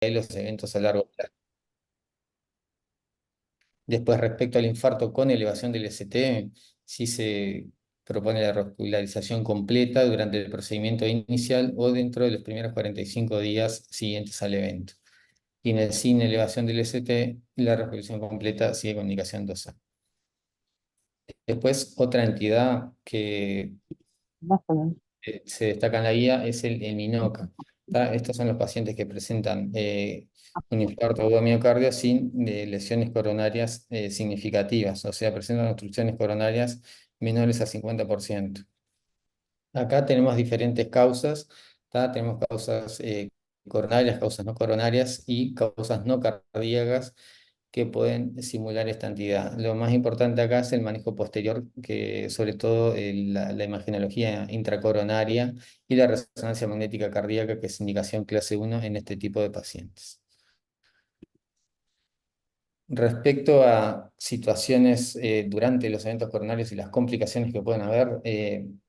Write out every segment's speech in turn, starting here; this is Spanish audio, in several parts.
los eventos a largo plazo. Después, respecto al infarto con elevación del ST, sí se propone la revascularización completa durante el procedimiento inicial o dentro de los primeros 45 días siguientes al evento. Y en el sin elevación del ST, la revascularización completa sigue con indicación 2A. Después, otra entidad que مثلا. se destaca en la guía es el MINOCA. ¿Tá? Estos son los pacientes que presentan un infarto agudo de miocardio sin lesiones coronarias significativas, o sea, presentan obstrucciones coronarias menores a 50%. Acá tenemos diferentes causas, ¿tá? Tenemos causas coronarias, causas no coronarias y causas no cardíacas que pueden simular esta entidad. Lo más importante acá es el manejo posterior, que sobre todo la imagenología intracoronaria y la resonancia magnética cardíaca, que es indicación clase 1 en este tipo de pacientes. Respecto a situaciones durante los eventos coronarios y las complicaciones que pueden haber,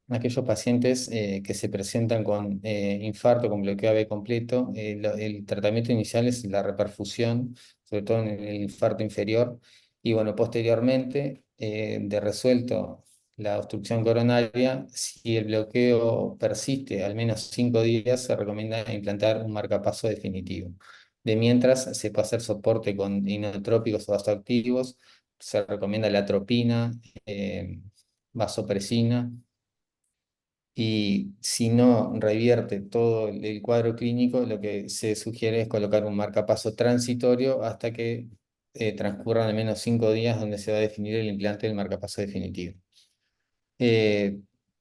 aquellos pacientes que se presentan con infarto, con bloqueo AV completo, el tratamiento inicial es la reperfusión, sobre todo en el infarto inferior, y bueno, posteriormente, de resuelto la obstrucción coronaria, si el bloqueo persiste al menos 5 días, se recomienda implantar un marcapaso definitivo. De mientras se puede hacer soporte con inotrópicos o vasoactivos, se recomienda la atropina, vasopresina, y si no revierte todo el cuadro clínico, lo que se sugiere es colocar un marcapaso transitorio hasta que transcurran al menos 5 días donde se va a definir el implante del marcapaso definitivo. Eh,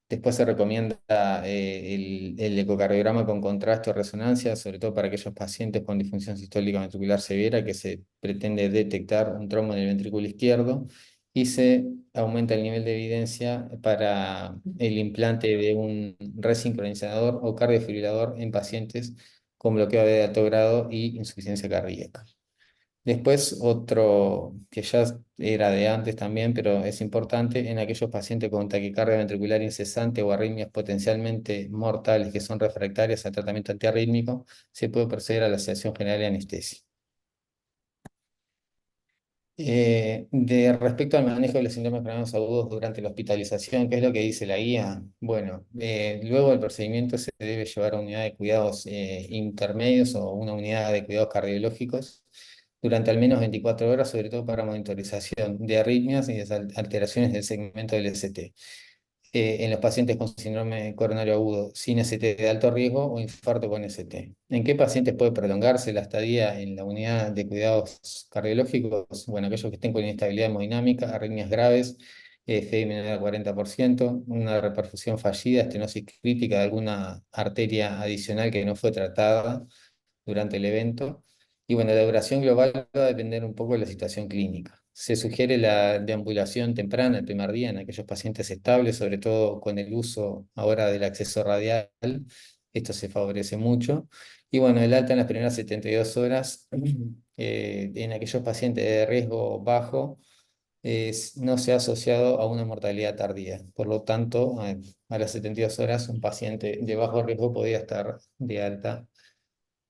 Después se recomienda el ecocardiograma con contraste o resonancia, sobre todo para aquellos pacientes con disfunción sistólica ventricular severa que se pretende detectar un trombo en el ventrículo izquierdo, y se aumenta el nivel de evidencia para el implante de un resincronizador o cardiofibrilador en pacientes con bloqueo de alto grado y insuficiencia cardíaca. Después, otro que ya era de antes también, pero es importante, en aquellos pacientes con taquicardia ventricular incesante o arritmias potencialmente mortales que son refractarias al tratamiento antiarrítmico, se puede proceder a la sedación general y anestesia. Respecto al manejo de los síndromes coronarios agudos durante la hospitalización, ¿qué es lo que dice la guía? Bueno, luego del procedimiento se debe llevar a unidad de cuidados intermedios o una unidad de cuidados cardiológicos durante al menos 24 horas, sobre todo para monitorización de arritmias y de alteraciones del segmento del ST en los pacientes con síndrome coronario agudo sin ST de alto riesgo o infarto con ST. ¿En qué pacientes puede prolongarse la estadía en la unidad de cuidados cardiológicos? Bueno, aquellos que estén con inestabilidad hemodinámica, arritmias graves, FI menor al 40%, una reperfusión fallida, estenosis crítica de alguna arteria adicional que no fue tratada durante el evento. Y bueno, la duración global va a depender un poco de la situación clínica. Se sugiere la deambulación temprana el primer día en aquellos pacientes estables, sobre todo con el uso ahora del acceso radial. Esto se favorece mucho. Y bueno, el alta en las primeras 72 horas en aquellos pacientes de riesgo bajo no se ha asociado a una mortalidad tardía. Por lo tanto, a las 72 horas un paciente de bajo riesgo podría estar de alta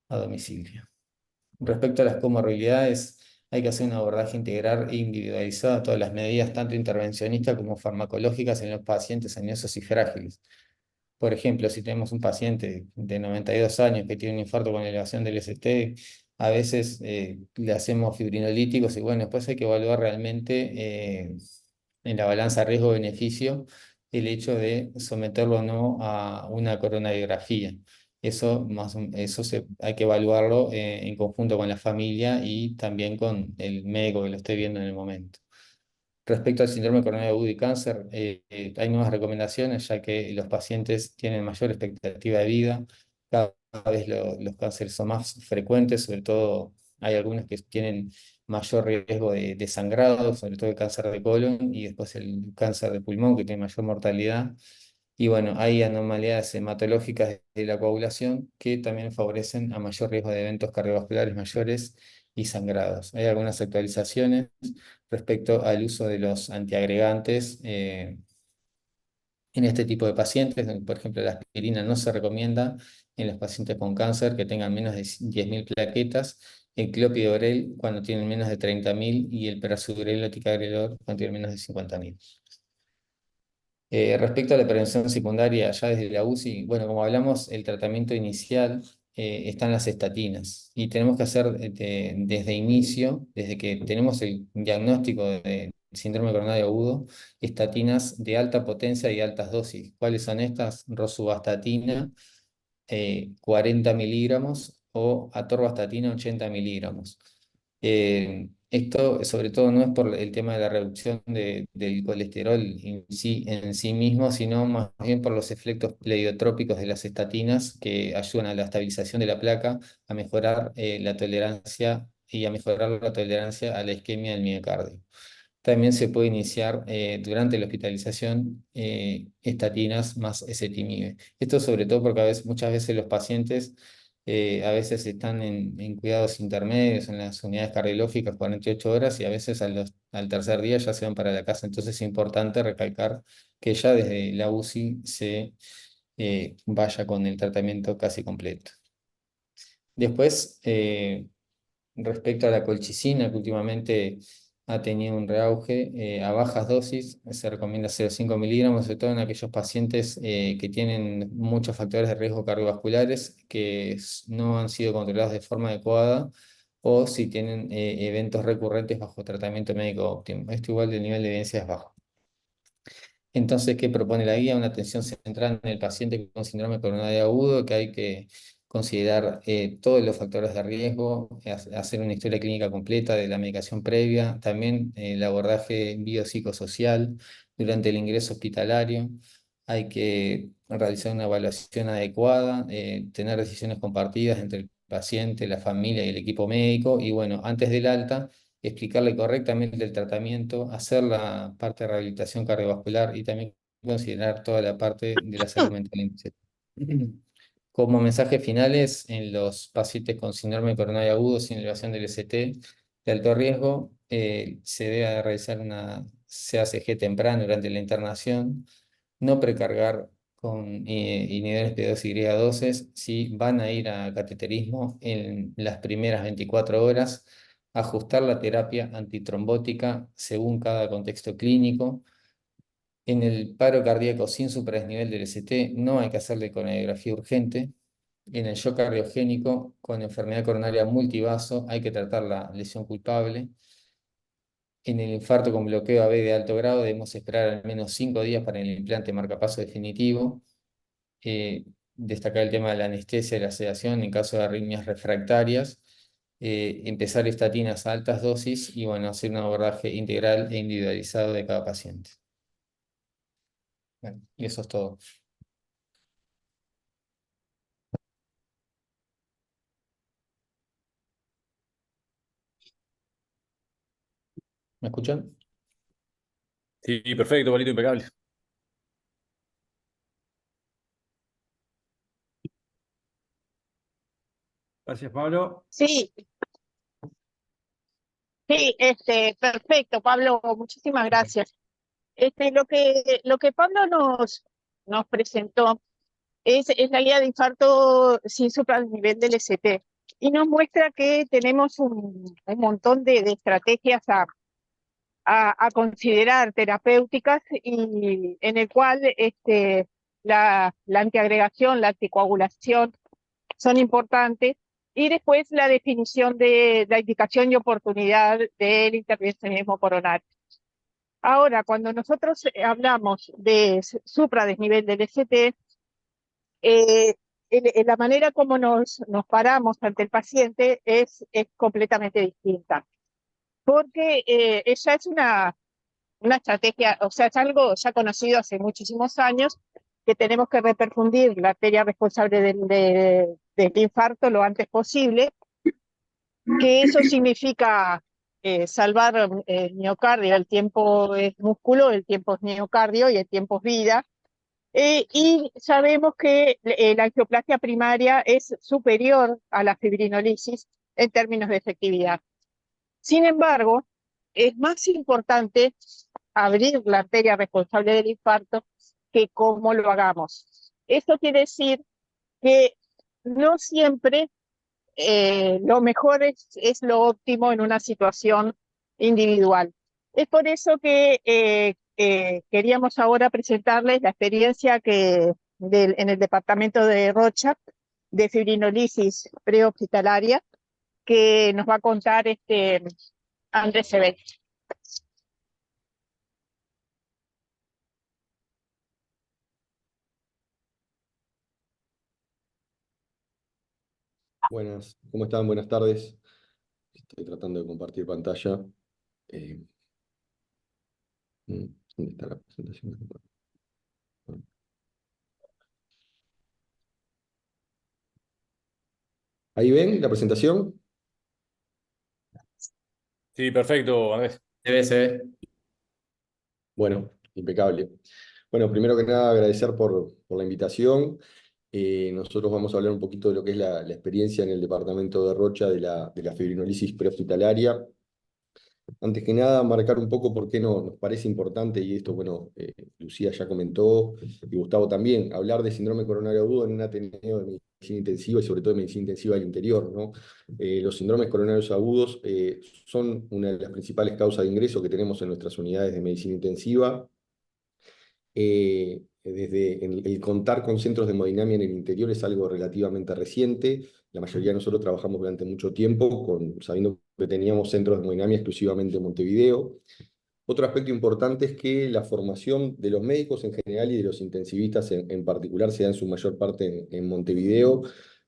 a domicilio. Respecto a las comorbilidades, hay que hacer un abordaje integral e individualizado a todas las medidas, tanto intervencionistas como farmacológicas en los pacientes añosos y frágiles. Por ejemplo, si tenemos un paciente de 92 años que tiene un infarto con elevación del ST, a veces le hacemos fibrinolíticos y bueno, después hay que evaluar realmente en la balanza riesgo-beneficio el hecho de someterlo o no a una coronariografía. Hay que evaluarlo en conjunto con la familia y también con el médico que lo esté viendo en el momento. Respecto al síndrome coronario agudo y cáncer, hay nuevas recomendaciones ya que los pacientes tienen mayor expectativa de vida. Cada vez los cánceres son más frecuentes, sobre todo hay algunos que tienen mayor riesgo de sangrado, sobre todo el cáncer de colon y después el cáncer de pulmón que tiene mayor mortalidad. Y bueno, hay anomalías hematológicas de la coagulación que también favorecen a mayor riesgo de eventos cardiovasculares mayores y sangrados. Hay algunas actualizaciones respecto al uso de los antiagregantes en este tipo de pacientes. Por ejemplo, la aspirina no se recomienda en los pacientes con cáncer que tengan menos de 10.000 plaquetas, el clopidogrel cuando tienen menos de 30.000 y el prasugrel o ticagrelor cuando tienen menos de 50.000. Respecto a la prevención secundaria, ya desde la UCI, bueno, como hablamos, el tratamiento inicial están las estatinas y tenemos que hacer desde inicio, desde que tenemos el diagnóstico de síndrome coronario agudo, estatinas de alta potencia y altas dosis. ¿Cuáles son estas? Rosuvastatina, 40 miligramos o atorvastatina, 80 miligramos. Esto sobre todo no es por el tema de la reducción del colesterol en sí mismo, sino más bien por los efectos pleiotrópicos de las estatinas que ayudan a la estabilización de la placa, a mejorar la tolerancia y a mejorar la tolerancia a la isquemia del miocardio. También se puede iniciar durante la hospitalización estatinas más ezetimibe. Esto sobre todo porque muchas veces los pacientes a veces están en cuidados intermedios en las unidades cardiológicas 48 horas y a veces al tercer día ya se van para la casa. Entonces es importante recalcar que ya desde la UCI se vaya con el tratamiento casi completo. Después, respecto a la colchicina, que últimamente ha tenido un reauge, a bajas dosis se recomienda 0,5 miligramos, sobre todo en aquellos pacientes que tienen muchos factores de riesgo cardiovasculares que no han sido controlados de forma adecuada o si tienen eventos recurrentes bajo tratamiento médico óptimo. Esto igual el nivel de evidencia es bajo. Entonces, ¿qué propone la guía? Una atención centrada en el paciente con síndrome coronario agudo, que hay que considerar todos los factores de riesgo, hacer una historia clínica completa de la medicación previa, también el abordaje biopsicosocial durante el ingreso hospitalario. Hay que realizar una evaluación adecuada, tener decisiones compartidas entre el paciente, la familia y el equipo médico. Y bueno, antes del alta explicarle correctamente el tratamiento, hacer la parte de rehabilitación cardiovascular y también considerar toda la parte de la salud mental. Como mensajes finales, en los pacientes con síndrome coronario agudo sin elevación del ST de alto riesgo, se debe realizar una CACG temprano durante la internación, no precargar con inhibidores P2Y12 si van a ir a cateterismo en las primeras 24 horas, ajustar la terapia antitrombótica según cada contexto clínico. En el paro cardíaco sin supradesnivel del ST no hay que hacerle coronariografía urgente. En el shock cardiogénico con enfermedad coronaria multivaso hay que tratar la lesión culpable. En el infarto con bloqueo AB de alto grado debemos esperar al menos 5 días para el implante marcapaso definitivo. Destacar el tema de la anestesia y la sedación en caso de arritmias refractarias. Empezar estatinas a altas dosis y bueno, hacer un abordaje integral e individualizado de cada paciente. Bueno, y eso es todo. ¿Me escuchan? Sí, perfecto, Palito, impecable. Gracias, Pablo. Sí, sí, perfecto, Pablo, muchísimas gracias. Lo que Pablo nos presentó es la guía de infarto sin supranivel del ST y nos muestra que tenemos un montón de estrategias a considerar terapéuticas y en el cual la antiagregación, la anticoagulación son importantes. Y después la definición de la indicación y oportunidad del intervencionismo coronario. Ahora, cuando nosotros hablamos de supradesnivel del ST, la manera como nos paramos ante el paciente es completamente distinta, porque ella es una estrategia, o sea, es algo ya conocido hace muchísimos años, que tenemos que reperfundir la arteria responsable del infarto lo antes posible, que eso significa salvar el miocardio, el tiempo es músculo, el tiempo es miocardio y el tiempo es vida. Y sabemos que la angioplasia primaria es superior a la fibrinolisis en términos de efectividad. Sin embargo, es más importante abrir la arteria responsable del infarto que cómo lo hagamos. Esto quiere decir que no siempre lo mejor es lo óptimo en una situación individual. Es por eso que queríamos ahora presentarles la experiencia en el departamento de Rocha de fibrinolisis prehospitalaria que nos va a contar Andrés Sebel. Buenas, ¿cómo están? Buenas tardes. Estoy tratando de compartir pantalla. Eh, ¿Dónde está la presentación? ¿Ahí ven la presentación? Sí, perfecto, Andrés. Se ve. Bueno, impecable. Bueno, primero que nada agradecer por la invitación. Nosotros vamos a hablar un poquito de lo que es la experiencia en el departamento de Rocha de la fibrinolisis prehospitalaria. Antes que nada, marcar un poco por qué nos parece importante, y esto, bueno, Lucía ya comentó, y Gustavo también, hablar de síndrome coronario agudo en un Ateneo de medicina intensiva y sobre todo de medicina intensiva del interior, ¿no? Los síndromes coronarios agudos son una de las principales causas de ingreso que tenemos en nuestras unidades de medicina intensiva. Desde el contar con centros de hemodinamia en el interior es algo relativamente reciente. La mayoría de nosotros trabajamos durante mucho tiempo sabiendo que teníamos centros de hemodinamia exclusivamente en Montevideo. Otro aspecto importante es que la formación de los médicos en general y de los intensivistas en particular se da en su mayor parte en Montevideo,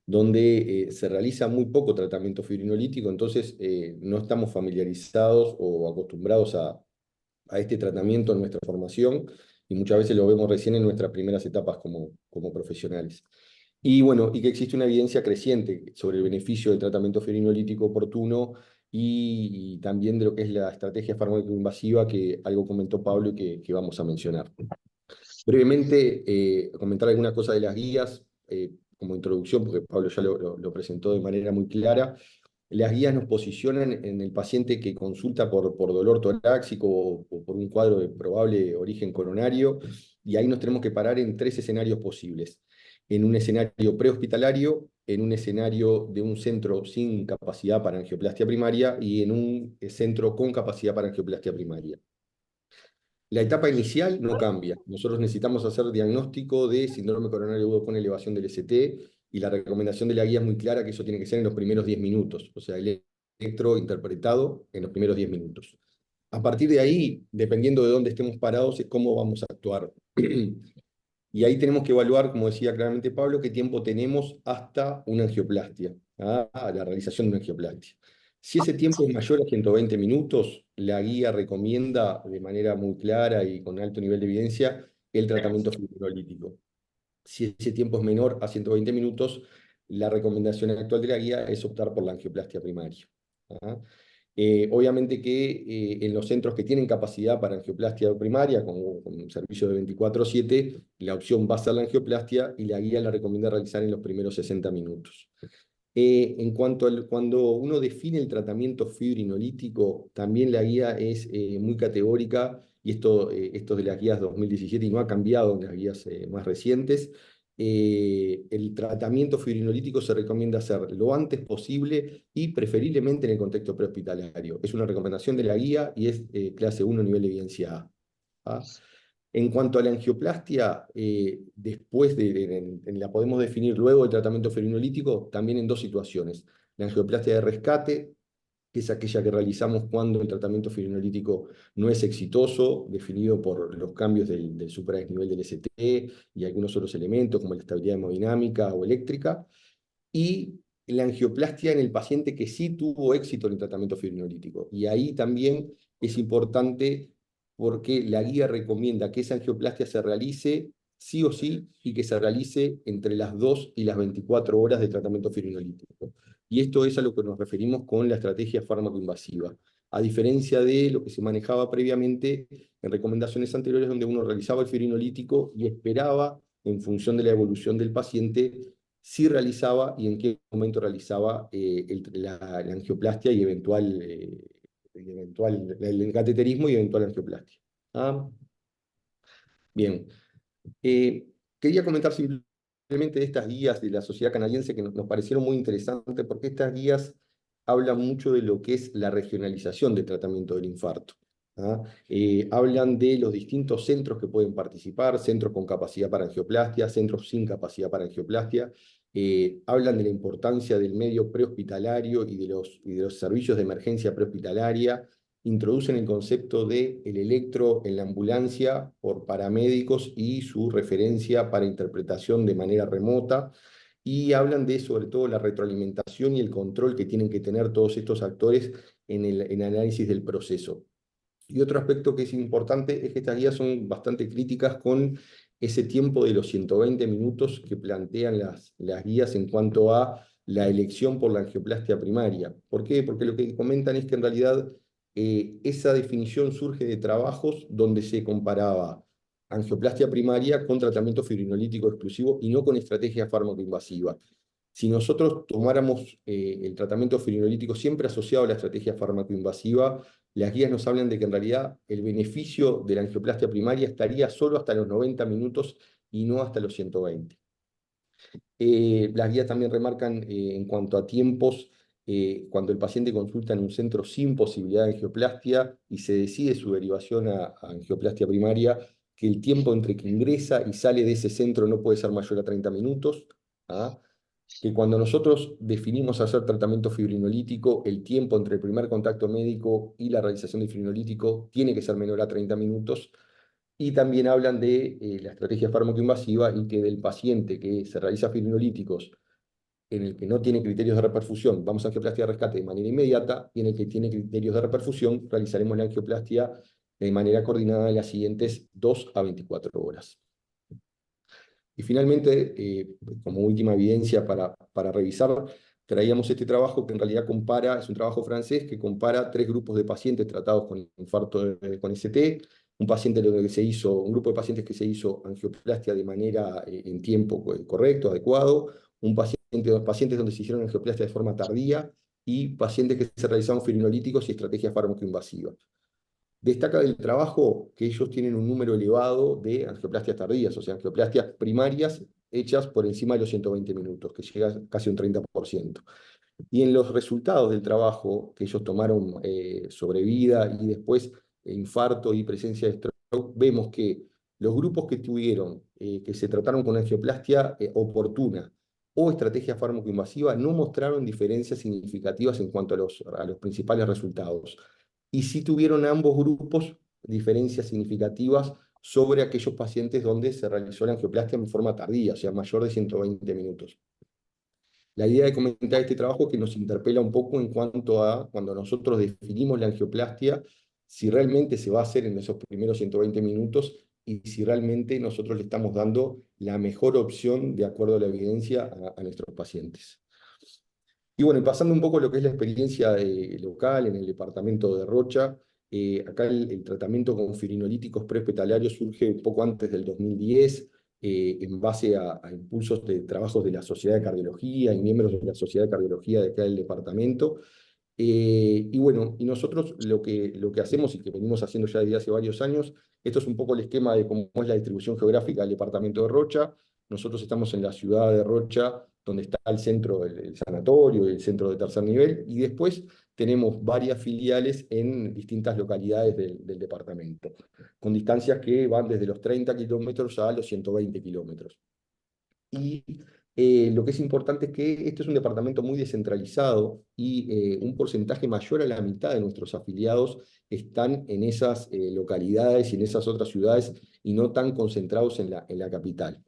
donde se realiza muy poco tratamiento fibrinolítico, entonces no estamos familiarizados o acostumbrados a este tratamiento en nuestra formación y muchas veces lo vemos recién en nuestras primeras etapas como profesionales. Y bueno, y que existe una evidencia creciente sobre el beneficio del tratamiento fibrinolítico oportuno y también de lo que es la estrategia farmacoinvasiva, que algo comentó Pablo y que vamos a mencionar. Brevemente, comentar algunas cosas de las guías como introducción, porque Pablo ya lo presentó de manera muy clara. Las guías nos posicionan en el paciente que consulta por dolor torácico o por un cuadro de probable origen coronario, y ahí nos tenemos que parar en tres escenarios posibles. En un escenario prehospitalario, en un escenario de un centro sin capacidad para angioplastia primaria y en un centro con capacidad para angioplastia primaria. La etapa inicial no cambia. Nosotros necesitamos hacer diagnóstico de síndrome coronario agudo con elevación del ST, y la recomendación de la guía es muy clara que eso tiene que ser en los primeros 10 minutos, o sea, el electro interpretado en los primeros 10 minutos. A partir de ahí, dependiendo de dónde estemos parados, es cómo vamos a actuar. Y ahí tenemos que evaluar, como decía claramente Pablo, qué tiempo tenemos hasta una angioplastia, a la realización de una angioplastia. Si ese tiempo es mayor a 120 minutos, la guía recomienda de manera muy clara y con alto nivel de evidencia el tratamiento fibrinolítico. Si ese tiempo es menor a 120 minutos, la recomendación actual de la guía es optar por la angioplastia primaria. Obviamente que en los centros que tienen capacidad para angioplastia primaria, con un servicio de 24/7, la opción va a ser la angioplastia y la guía la recomienda realizar en los primeros 60 minutos. En cuanto cuando uno define el tratamiento fibrinolítico, también la guía es muy categórica, y esto de las guías 2017 y no ha cambiado en las guías más recientes. El tratamiento fibrinolítico se recomienda hacer lo antes posible y preferiblemente en el contexto prehospitalario. Es una recomendación de la guía y es clase 1 nivel de evidencia A. ¿Ah? En cuanto a la angioplastia, la podemos definir luego del tratamiento fibrinolítico también en dos situaciones. La angioplastia de rescate, que es aquella que realizamos cuando el tratamiento fibrinolítico no es exitoso, definido por los cambios del supradesnivel del ST y algunos otros elementos como la estabilidad hemodinámica o eléctrica, y la angioplastia en el paciente que sí tuvo éxito en el tratamiento fibrinolítico. Y ahí también es importante porque la guía recomienda que esa angioplastia se realice sí o sí y que se realice entre las 2 y las 24 horas de tratamiento fibrinolítico. Y esto es a lo que nos referimos con la estrategia fármaco-invasiva. A diferencia de lo que se manejaba previamente en recomendaciones anteriores, donde uno realizaba el fibrinolítico y esperaba, en función de la evolución del paciente, si realizaba y en qué momento realizaba la angioplastia y el cateterismo y eventual angioplastia. ¿Ah? Bien. Quería comentar simplemente de estas guías de la sociedad canadiense que nos parecieron muy interesantes, porque estas guías hablan mucho de lo que es la regionalización del tratamiento del infarto. ¿Ah? Hablan de los distintos centros que pueden participar, centros con capacidad para angioplastia, centros sin capacidad para angioplastia. Hablan de la importancia del medio prehospitalario y de los servicios de emergencia prehospitalaria. Introducen el concepto de el electro en la ambulancia por paramédicos y su referencia para interpretación de manera remota, y hablan de sobre todo la retroalimentación y el control que tienen que tener todos estos actores en el análisis del proceso. Y otro aspecto que es importante es que estas guías son bastante críticas con ese tiempo de los 120 minutos que plantean las guías en cuanto a la elección por la angioplastia primaria. ¿Por qué? Porque lo que comentan es que en realidad esa definición surge de trabajos donde se comparaba angioplastia primaria con tratamiento fibrinolítico exclusivo y no con estrategia fármacoinvasiva. Si nosotros tomáramos el tratamiento fibrinolítico siempre asociado a la estrategia fármacoinvasiva, las guías nos hablan de que en realidad el beneficio de la angioplastia primaria estaría solo hasta los 90 minutos y no hasta los 120. Las guías también remarcan en cuanto a tiempos, cuando el paciente consulta en un centro sin posibilidad de angioplastia y se decide su derivación a angioplastia primaria, que el tiempo entre que ingresa y sale de ese centro no puede ser mayor a 30 minutos. ¿Ah? Que cuando nosotros definimos hacer tratamiento fibrinolítico, el tiempo entre el primer contacto médico y la realización del fibrinolítico tiene que ser menor a 30 minutos. Y también hablan de la estrategia fármacoinvasiva y que del paciente que se realiza fibrinolíticos en el que no tiene criterios de reperfusión, vamos a angioplastia de rescate de manera inmediata, y en el que tiene criterios de reperfusión, realizaremos la angioplastia de manera coordinada en las siguientes 2 a 24 horas. Y finalmente, como última evidencia para revisar, traíamos este trabajo que en realidad compara, es un trabajo francés que compara 3 grupos de pacientes tratados con infarto con ST, un grupo de pacientes que se hizo angioplastia de manera en tiempo correcto, adecuado, dos pacientes donde se hicieron angioplastia de forma tardía y pacientes que se realizaron fibrinolíticos y estrategia fármacoinvasiva. Destaca del trabajo que ellos tienen un número elevado de angioplastias tardías, o sea, angioplastias primarias hechas por encima de los 120 minutos, que llega casi a un 30%. Y en los resultados del trabajo que ellos tomaron sobre vida y después infarto y presencia de stroke, vemos que los grupos que tuvieron, que se trataron con angioplastia oportuna o estrategia fármacoinvasiva, no mostraron diferencias significativas en cuanto a los principales resultados. Y sí tuvieron ambos grupos diferencias significativas sobre aquellos pacientes donde se realizó la angioplastia en forma tardía, o sea, mayor de 120 minutos. La idea de comentar este trabajo es que nos interpela un poco en cuanto a cuando nosotros definimos la angioplastia, si realmente se va a hacer en esos primeros 120 minutos y si realmente nosotros le estamos dando la mejor opción de acuerdo a la evidencia a nuestros pacientes. Y bueno, y pasando un poco a lo que es la experiencia local en el departamento de Rocha, acá el tratamiento con fibrinolíticos prehospitalarios surge un poco antes del 2010, en base a impulsos de trabajos de la Sociedad de Cardiología y miembros de la Sociedad de Cardiología de acá del departamento. Y bueno, y nosotros lo que hacemos y que venimos haciendo ya desde hace varios años, esto es un poco el esquema de cómo es la distribución geográfica del departamento de Rocha. Nosotros estamos en la ciudad de Rocha, donde está el centro, el sanatorio, el centro de tercer nivel, y después tenemos varias filiales en distintas localidades del departamento, con distancias que van desde los 30 kilómetros a los 120 kilómetros. Y lo que es importante es que este es un departamento muy descentralizado y un porcentaje mayor a la mitad de nuestros afiliados están en esas localidades y en esas otras ciudades y no tan concentrados en la capital.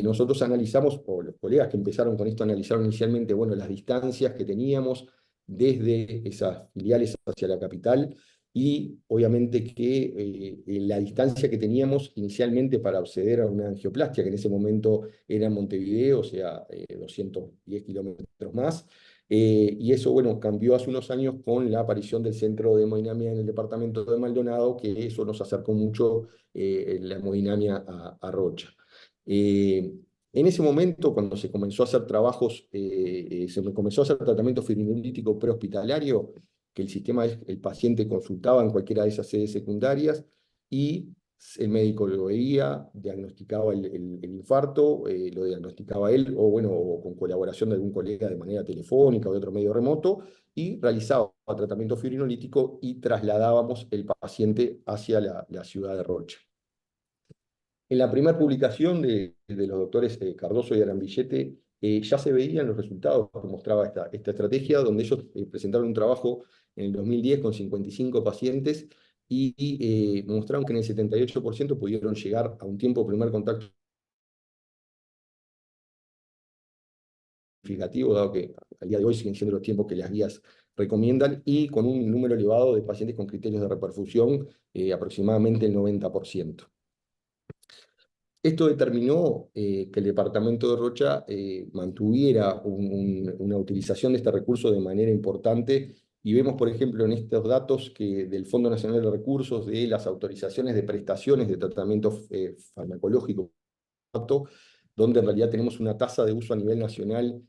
Nosotros analizamos, o los colegas que empezaron con esto analizaron inicialmente, bueno, las distancias que teníamos desde esas filiales hacia la capital y obviamente que la distancia que teníamos inicialmente para acceder a una angioplastia, que en ese momento era en Montevideo, o sea, 210 kilómetros más, y eso, bueno, cambió hace unos años con la aparición del centro de hemodinamia en el departamento de Maldonado, que eso nos acercó mucho la hemodinamia a Rocha. En ese momento, cuando se comenzó a hacer trabajos, se comenzó a hacer tratamiento fibrinolítico prehospitalario, que el sistema es, el paciente consultaba en cualquiera de esas sedes secundarias y el médico lo veía, diagnosticaba el infarto, lo diagnosticaba él, o bueno, o con colaboración de algún colega de manera telefónica o de otro medio remoto, y realizaba tratamiento fibrinolítico y trasladábamos el paciente hacia la ciudad de Rocha. En la primera publicación de los doctores Cardoso y Arambillete, ya se veían los resultados que mostraba esta estrategia, donde ellos presentaron un trabajo en el 2010 con 55 pacientes y mostraron que en el 78% pudieron llegar a un tiempo de primer contacto significativo, dado que al día de hoy siguen siendo los tiempos que las guías recomiendan, y con un número elevado de pacientes con criterios de reperfusión, aproximadamente el 90%. Esto determinó que el departamento de Rocha mantuviera una utilización de este recurso de manera importante, y vemos, por ejemplo, en estos datos que del Fondo Nacional de Recursos, de las autorizaciones de prestaciones de tratamiento farmacológico, donde en realidad tenemos una tasa de uso a nivel nacional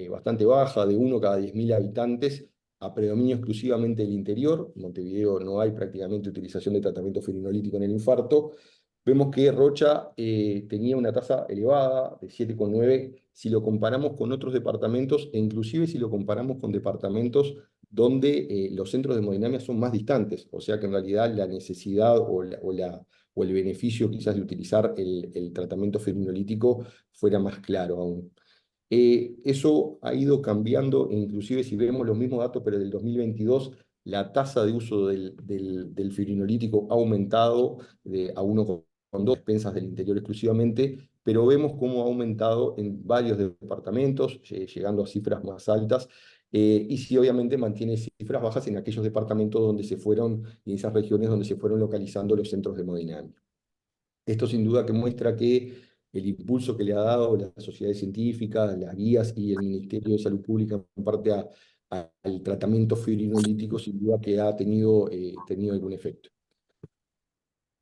bastante baja, de 1 cada 10.000 habitantes, a predominio exclusivamente del interior. En Montevideo no hay prácticamente utilización de tratamiento fibrinolítico en el infarto. Vemos que Rocha tenía una tasa elevada de 7,9 si lo comparamos con otros departamentos, e inclusive si lo comparamos con departamentos donde los centros de hemodinamia son más distantes, o sea que en realidad la necesidad o el beneficio quizás de utilizar el tratamiento fibrinolítico fuera más claro aún. Eso ha ido cambiando, inclusive si vemos los mismos datos, pero del 2022, la tasa de uso del fibrinolítico ha aumentado a 1,2 despensas del interior exclusivamente, pero vemos cómo ha aumentado en varios departamentos, llegando a cifras más altas, y sí obviamente mantiene cifras bajas en aquellos departamentos donde se fueron, y en esas regiones donde se fueron localizando los centros de hemodinamia. Esto sin duda que muestra que el impulso que le ha dado las sociedades científicas, las guías y el Ministerio de Salud Pública en parte al tratamiento fibrinolítico, sin duda que ha tenido algún efecto.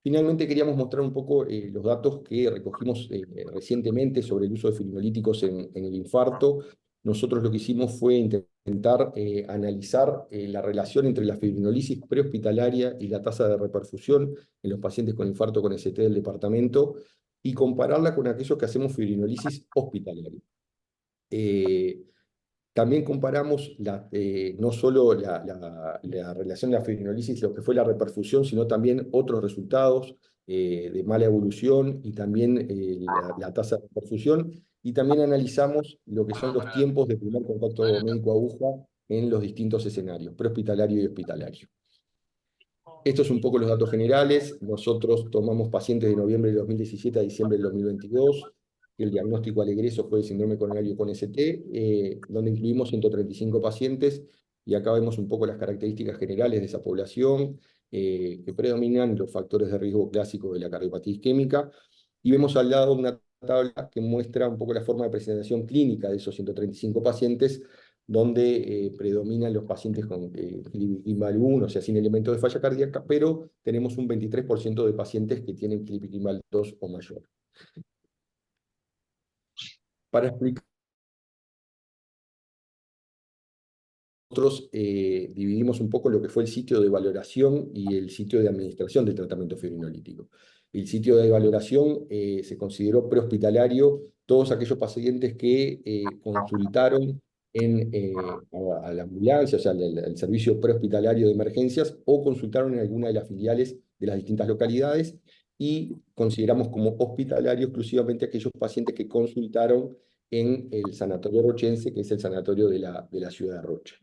Finalmente queríamos mostrar un poco los datos que recogimos recientemente sobre el uso de fibrinolíticos en el infarto. Nosotros lo que hicimos fue intentar analizar la relación entre la fibrinolisis prehospitalaria y la tasa de reperfusión en los pacientes con infarto con ST del departamento, y compararla con aquellos que hacemos fibrinolisis hospitalaria. También comparamos no solo la relación de la fibrinolisis, lo que fue la reperfusión, sino también otros resultados de mala evolución, y también la tasa de reperfusión, y también analizamos lo que son los tiempos de primer contacto médico-aguja en los distintos escenarios, prehospitalario y hospitalario. Estos son un poco los datos generales. Nosotros tomamos pacientes de noviembre de 2017 a diciembre del 2022. El diagnóstico al egreso fue de síndrome coronario con ST, donde incluimos 135 pacientes, y acá vemos un poco las características generales de esa población, que predominan los factores de riesgo clásicos de la cardiopatía isquémica, y vemos al lado una tabla que muestra un poco la forma de presentación clínica de esos 135 pacientes, donde predominan los pacientes con Klippel 1, o sea, sin elementos de falla cardíaca, pero tenemos un 23% de pacientes que tienen Klippel 2 o mayor. Para explicar, nosotros dividimos un poco lo que fue el sitio de valoración y el sitio de administración del tratamiento fibrinolítico. El sitio de valoración se consideró prehospitalario todos aquellos pacientes que consultaron a la ambulancia, o sea, al servicio prehospitalario de emergencias, o consultaron en alguna de las filiales de las distintas localidades, y consideramos como hospitalario exclusivamente aquellos pacientes que consultaron en el sanatorio rochense, que es el sanatorio de la ciudad de Rocha.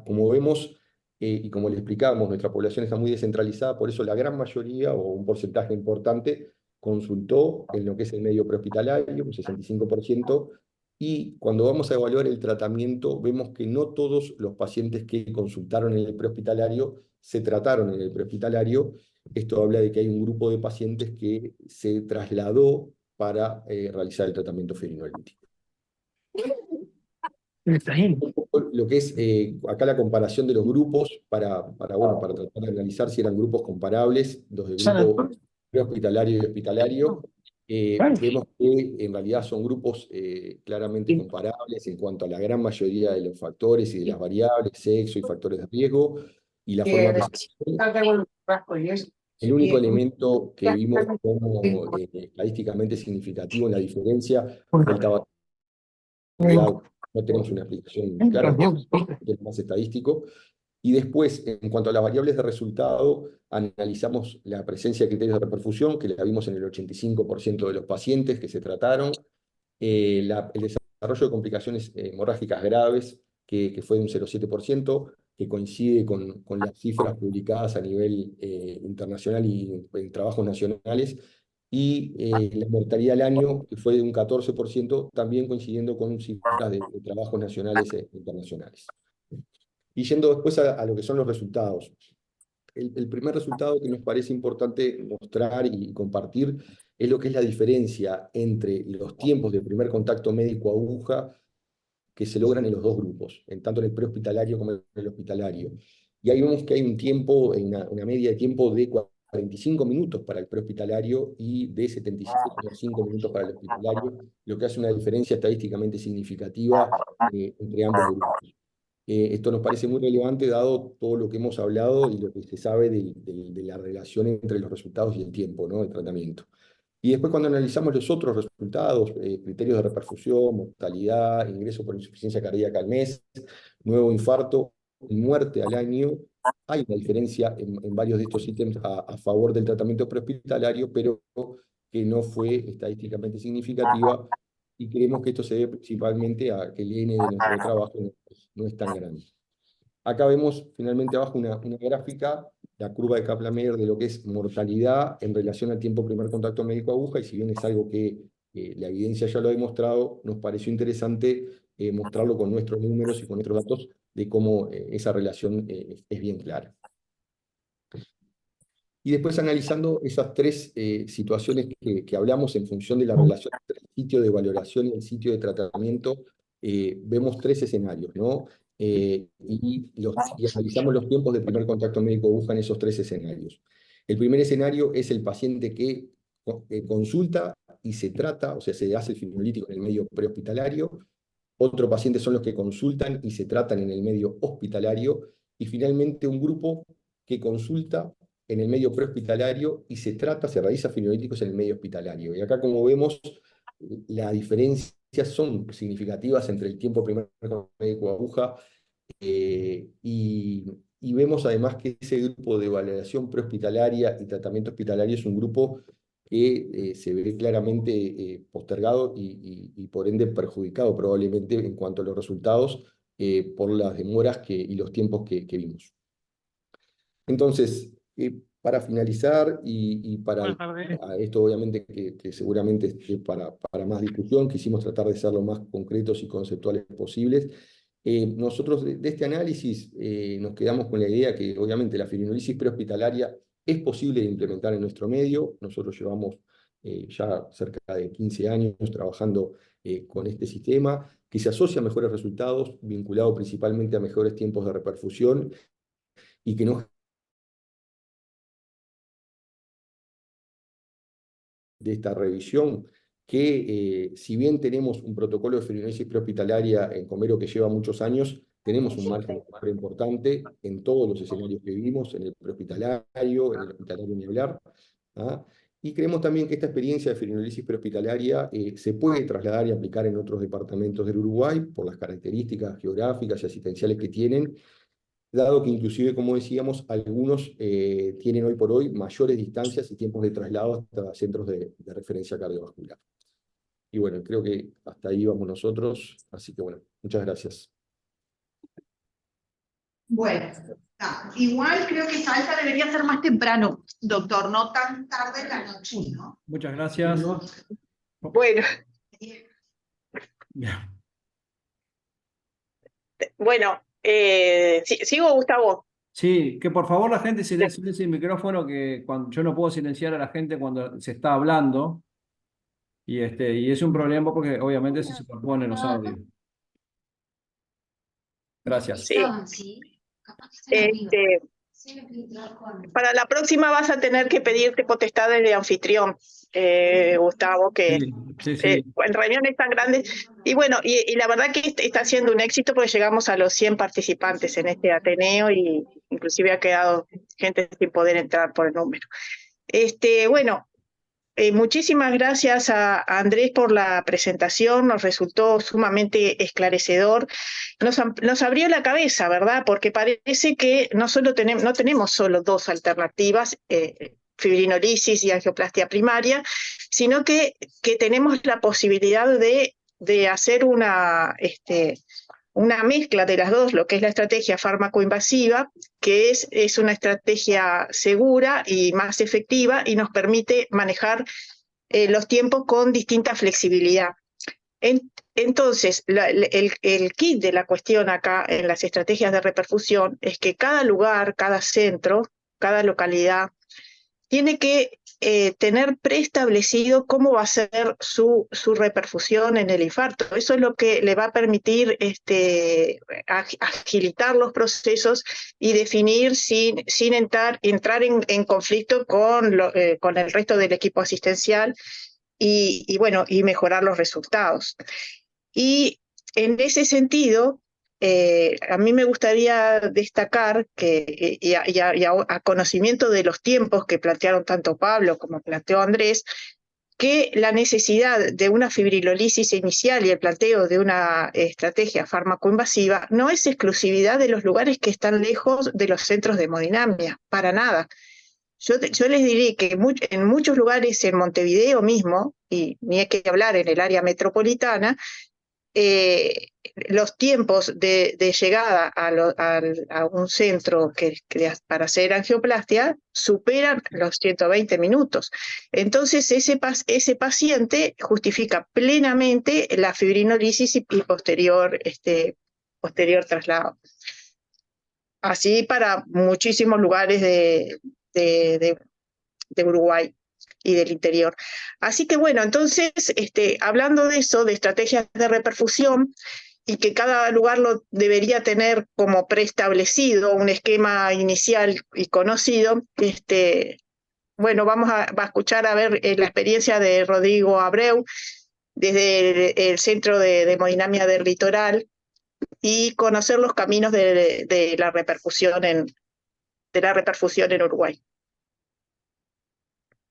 Como vemos, y como les explicábamos, nuestra población está muy descentralizada, por eso la gran mayoría, o un porcentaje importante, consultó en lo que es el medio prehospitalario, un 65%, y cuando vamos a evaluar el tratamiento, vemos que no todos los pacientes que consultaron en el prehospitalario se trataron en el prehospitalario. Esto habla de que hay un grupo de pacientes que se trasladó para realizar el tratamiento fibrinolítico. Lo que es acá la comparación de los grupos para tratar de analizar si eran grupos comparables, los del grupo prehospitalario y hospitalario. Vemos que en realidad son grupos claramente comparables en cuanto a la gran mayoría de los factores y de las variables, sexo y factores de riesgo, y la forma de presentación. El único elemento que vimos como estadísticamente significativo en la diferencia fue el tabaco. No tenemos una explicación clara, es más estadístico. Y después, en cuanto a las variables de resultado, analizamos la presencia de criterios de reperfusión, que la vimos en el 85% de los pacientes que se trataron, el desarrollo de complicaciones hemorrágicas graves, que fue de un 0,7%, que coincide con las cifras publicadas a nivel internacional y en trabajos nacionales, y la mortalidad al año, que fue de un 14%, también coincidiendo con cifras de trabajos nacionales e internacionales. Y yendo después a lo que son los resultados. El primer resultado que nos parece importante mostrar y compartir es lo que es la diferencia entre los tiempos de primer contacto médico-aguja que se logran en los dos grupos, tanto en el prehospitalario como en el hospitalario. Y ahí vemos que hay un tiempo, una media de tiempo de 45 minutos para el prehospitalario y de 75 minutos para el hospitalario, lo que hace una diferencia estadísticamente significativa entre ambos grupos. Esto nos parece muy relevante dado todo lo que hemos hablado y lo que se sabe de la relación entre los resultados y el tiempo, ¿no?, de tratamiento. Y después cuando analizamos los otros resultados, criterios de reperfusión, mortalidad, ingreso por insuficiencia cardíaca al mes, nuevo infarto y muerte al año, hay una diferencia en varios de estos ítems a favor del tratamiento prehospitalario, pero que no fue estadísticamente significativa, y creemos que esto se debe principalmente a que el N de nuestro trabajo no es tan grande. Acá vemos finalmente abajo una gráfica, la curva de Kaplan-Meier de lo que es mortalidad en relación al tiempo primer contacto médico-aguja, y si bien es algo que la evidencia ya lo ha demostrado, nos pareció interesante mostrarlo con nuestros números y con nuestros datos de cómo esa relación es bien clara. Y después analizando esas tres situaciones que hablamos en función de la relación entre el sitio de valoración y el sitio de tratamiento, vemos tres escenarios, ¿no? Y analizamos los tiempos de primer contacto médico-aguja en esos tres escenarios. El primer escenario es el paciente que consulta y se trata, o sea, se hace el fibrinolítico en el medio prehospitalario. Otro paciente son los que consultan y se tratan en el medio hospitalario. Y finalmente un grupo que consulta en el medio prehospitalario y se realiza fibrinolíticos en el medio hospitalario. Y acá, como vemos, las diferencias son significativas entre el tiempo primer médico-aguja y vemos además que ese grupo de valoración prehospitalaria y tratamiento hospitalario es un grupo que se ve claramente postergado y por ende perjudicado probablemente en cuanto a los resultados por las demoras y los tiempos que vimos. Entonces, para finalizar y para esto obviamente que seguramente esté para más discusión, quisimos tratar de ser lo más concretos y conceptuales posibles. Nosotros de este análisis nos quedamos con la idea que obviamente la fibrinolisis prehospitalaria es posible de implementar en nuestro medio. Nosotros llevamos ya cerca de 15 años trabajando con este sistema, que se asocia a mejores resultados, vinculado principalmente a mejores tiempos de reperfusión, y que no de esta revisión, que si bien tenemos un protocolo de fibrinolisis prehospitalaria en Comero que lleva muchos años, tenemos un margen muy importante en todos los escenarios que vivimos, en el prehospitalario, en el hospitalario ni hablar, ¿ah? Y creemos también que esta experiencia de fibrinolisis prehospitalaria se puede trasladar y aplicar en otros departamentos del Uruguay por las características geográficas y asistenciales que tienen, dado que inclusive, como decíamos, algunos tienen hoy por hoy mayores distancias y tiempos de traslado hasta centros de referencia cardiovascular. Y bueno, creo que hasta ahí vamos nosotros, así que bueno, muchas gracias. Bueno, igual creo que esta alta debería ser más temprano, doctor, no tan tarde en la noche, ¿no? Muchas gracias. Bueno, bueno, sigo, Gustavo. Sí, que por favor la gente silencie el micrófono, que yo no puedo silenciar a la gente cuando se está hablando, y es un problema porque obviamente se superponen los audios. Gracias. Sí. Para la próxima vas a tener que pedirte potestades de anfitrión, Gustavo, que Sí. en reuniones tan grandes. Y bueno, y la verdad que está siendo un éxito porque llegamos a los 100 participantes en este Ateneo y inclusive ha quedado gente sin poder entrar por el número. Bueno, muchísimas gracias a Andrés por la presentación, nos resultó sumamente esclarecedor, nos abrió la cabeza, ¿verdad? Porque parece que no tenemos solo dos alternativas, fibrinolisis y angioplastia primaria, sino que tenemos la posibilidad de hacer una mezcla de las dos, lo que es la estrategia fármaco-invasiva, que es una estrategia segura y más efectiva y nos permite manejar los tiempos con distinta flexibilidad. Entonces, el kit de la cuestión acá en las estrategias de reperfusión es que cada lugar, cada centro, cada localidad tiene que tener preestablecido cómo va a ser su reperfusión en el infarto. Eso es lo que le va a permitir agilitar los procesos y definir sin entrar en conflicto con el resto del equipo asistencial y mejorar los resultados. Y en ese sentido, a mí me gustaría destacar que, a conocimiento de los tiempos que plantearon tanto Pablo como planteó Andrés, que la necesidad de una fibrilolisis inicial y el planteo de una estrategia fármaco-invasiva no es exclusividad de los lugares que están lejos de los centros de hemodinamia, para nada. Yo les diré que en muchos lugares en Montevideo mismo, y ni hay que hablar en el área metropolitana, los tiempos de llegada a un centro para hacer angioplastia superan los 120 minutos. Entonces ese paciente justifica plenamente la fibrinolisis y posterior traslado. Así para muchísimos lugares de Uruguay y del interior. Así que bueno, entonces, hablando de eso, de estrategias de reperfusión, y que cada lugar lo debería tener como preestablecido, un esquema inicial y conocido, bueno, vamos a escuchar a ver la experiencia de Rodrigo Abreu, desde el Centro de Hemodinamia del Litoral, y conocer los caminos de la reperfusión en Uruguay.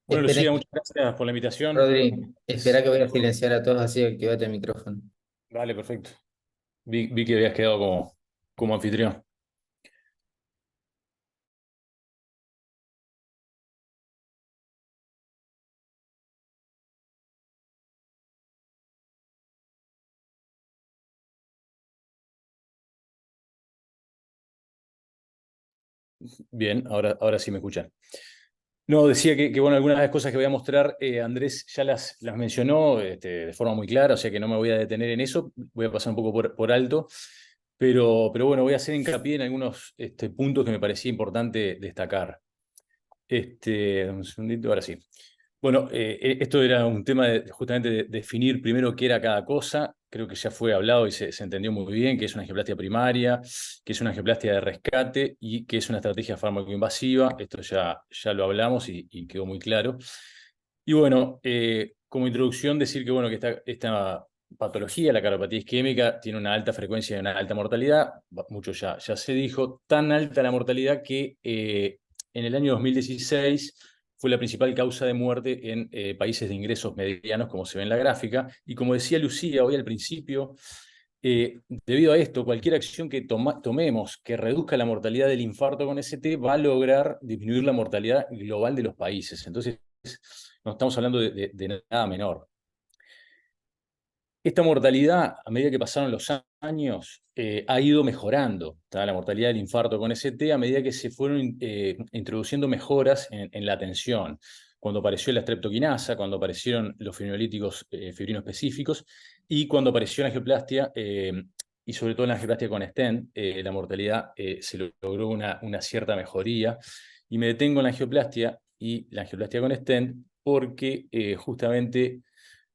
Bueno, Espera, Lucía, muchas gracias por la invitación. Rodri, espera que voy a silenciar a todos, así activate el micrófono. Vale, perfecto. Vi que habías quedado como anfitrión. Bien, ahora sí me escuchan. No, decía que bueno, algunas de las cosas que voy a mostrar, Andrés ya las mencionó de forma muy clara, o sea que no me voy a detener en eso, voy a pasar un poco por alto, pero bueno, voy a hacer hincapié en algunos puntos que me parecía importante destacar. Un segundito, ahora sí. Bueno, esto era un tema justamente de definir primero qué era cada cosa. Creo que ya fue hablado y se entendió muy bien que es una angioplastia primaria, que es una angioplastia de rescate y que es una estrategia fármaco-invasiva. Esto ya lo hablamos y quedó muy claro. Y bueno, como introducción decir que, bueno, que esta patología, la cardiopatía isquémica, tiene una alta frecuencia y una alta mortalidad. Mucho ya se dijo. Tan alta la mortalidad que en el año 2016 fue la principal causa de muerte en países de ingresos medianos, como se ve en la gráfica. Y como decía Lucía hoy al principio, debido a esto, cualquier acción que tomemos que reduzca la mortalidad del infarto con ST va a lograr disminuir la mortalidad global de los países. Entonces, no estamos hablando de nada menor. Esta mortalidad, a medida que pasaron los años, ha ido mejorando. La mortalidad del infarto con ST a medida que se fueron introduciendo mejoras en la atención. Cuando apareció la streptoquinasa, cuando aparecieron los fibrinolíticos fibrinoespecíficos y cuando apareció la angioplastia, y sobre todo en la angioplastia con stent, la mortalidad se logró una cierta mejoría. Y me detengo en la angioplastia y la angioplastia con stent porque justamente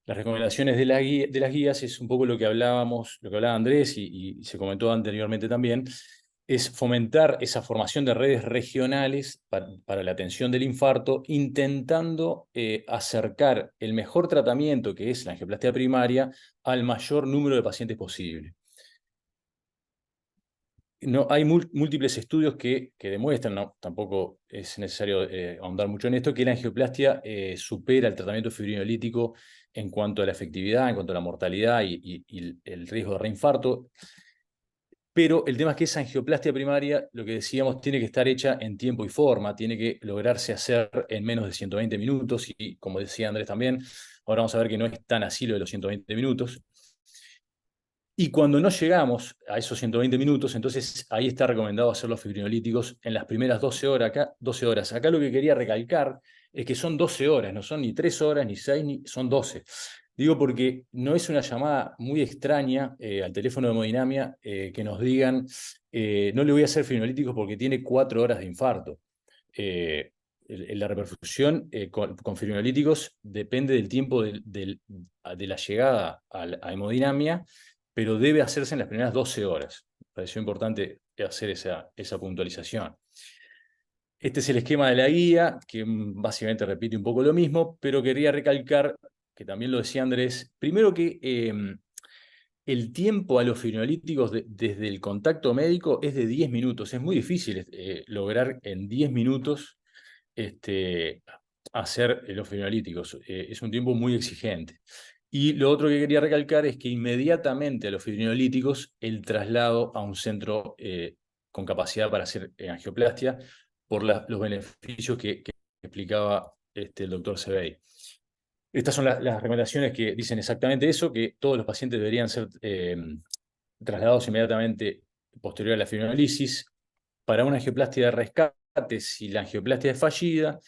las recomendaciones de las guías es un poco lo que hablaba Andrés y se comentó anteriormente también, es fomentar esa formación de redes regionales para la atención del infarto, intentando acercar el mejor tratamiento, que es la angioplastia primaria, al mayor número de pacientes posible. no, hay múltiples estudios que demuestran, no, tampoco es necesario ahondar mucho en esto, que la angioplastia supera el tratamiento fibrinolítico en cuanto a la efectividad, en cuanto a la mortalidad y el riesgo de reinfarto. Pero el tema es que esa angioplastia primaria, lo que decíamos, tiene que estar hecha en tiempo y forma, tiene que lograrse hacer en menos de 120 minutos, y como decía Andrés también, ahora vamos a ver que no es tan así lo de los 120 minutos. Y cuando no llegamos a esos 120 minutos, entonces ahí está recomendado hacer los fibrinolíticos en las primeras 12 horas. 12 horas. Acá lo que quería recalcar es que son 12 horas, no son ni 3 horas, ni 6, son 12. Digo porque no es una llamada muy extraña al teléfono de hemodinamia que nos digan no le voy a hacer fibrinolíticos porque tiene 4 horas de infarto. La reperfusión con fibrinolíticos depende del tiempo de la llegada a hemodinamia, pero debe hacerse en las primeras 12 horas. Me pareció importante hacer esa puntualización. Este es el esquema de la guía, que básicamente repite un poco lo mismo, pero quería recalcar, que también lo decía Andrés, primero que el tiempo a los fibrinolíticos desde el contacto médico es de 10 minutos. Es muy difícil lograr en 10 minutos hacer los fibrinolíticos. Es un tiempo muy exigente. Y lo otro que quería recalcar es que inmediatamente a los fibrinolíticos el traslado a un centro con capacidad para hacer angioplastia por los beneficios que explicaba el doctor Sebey. Estas son las recomendaciones que dicen exactamente eso, que todos los pacientes deberían ser trasladados inmediatamente posterior a la fibrinolisis para una angioplastia de rescate si la angioplastia es fallida,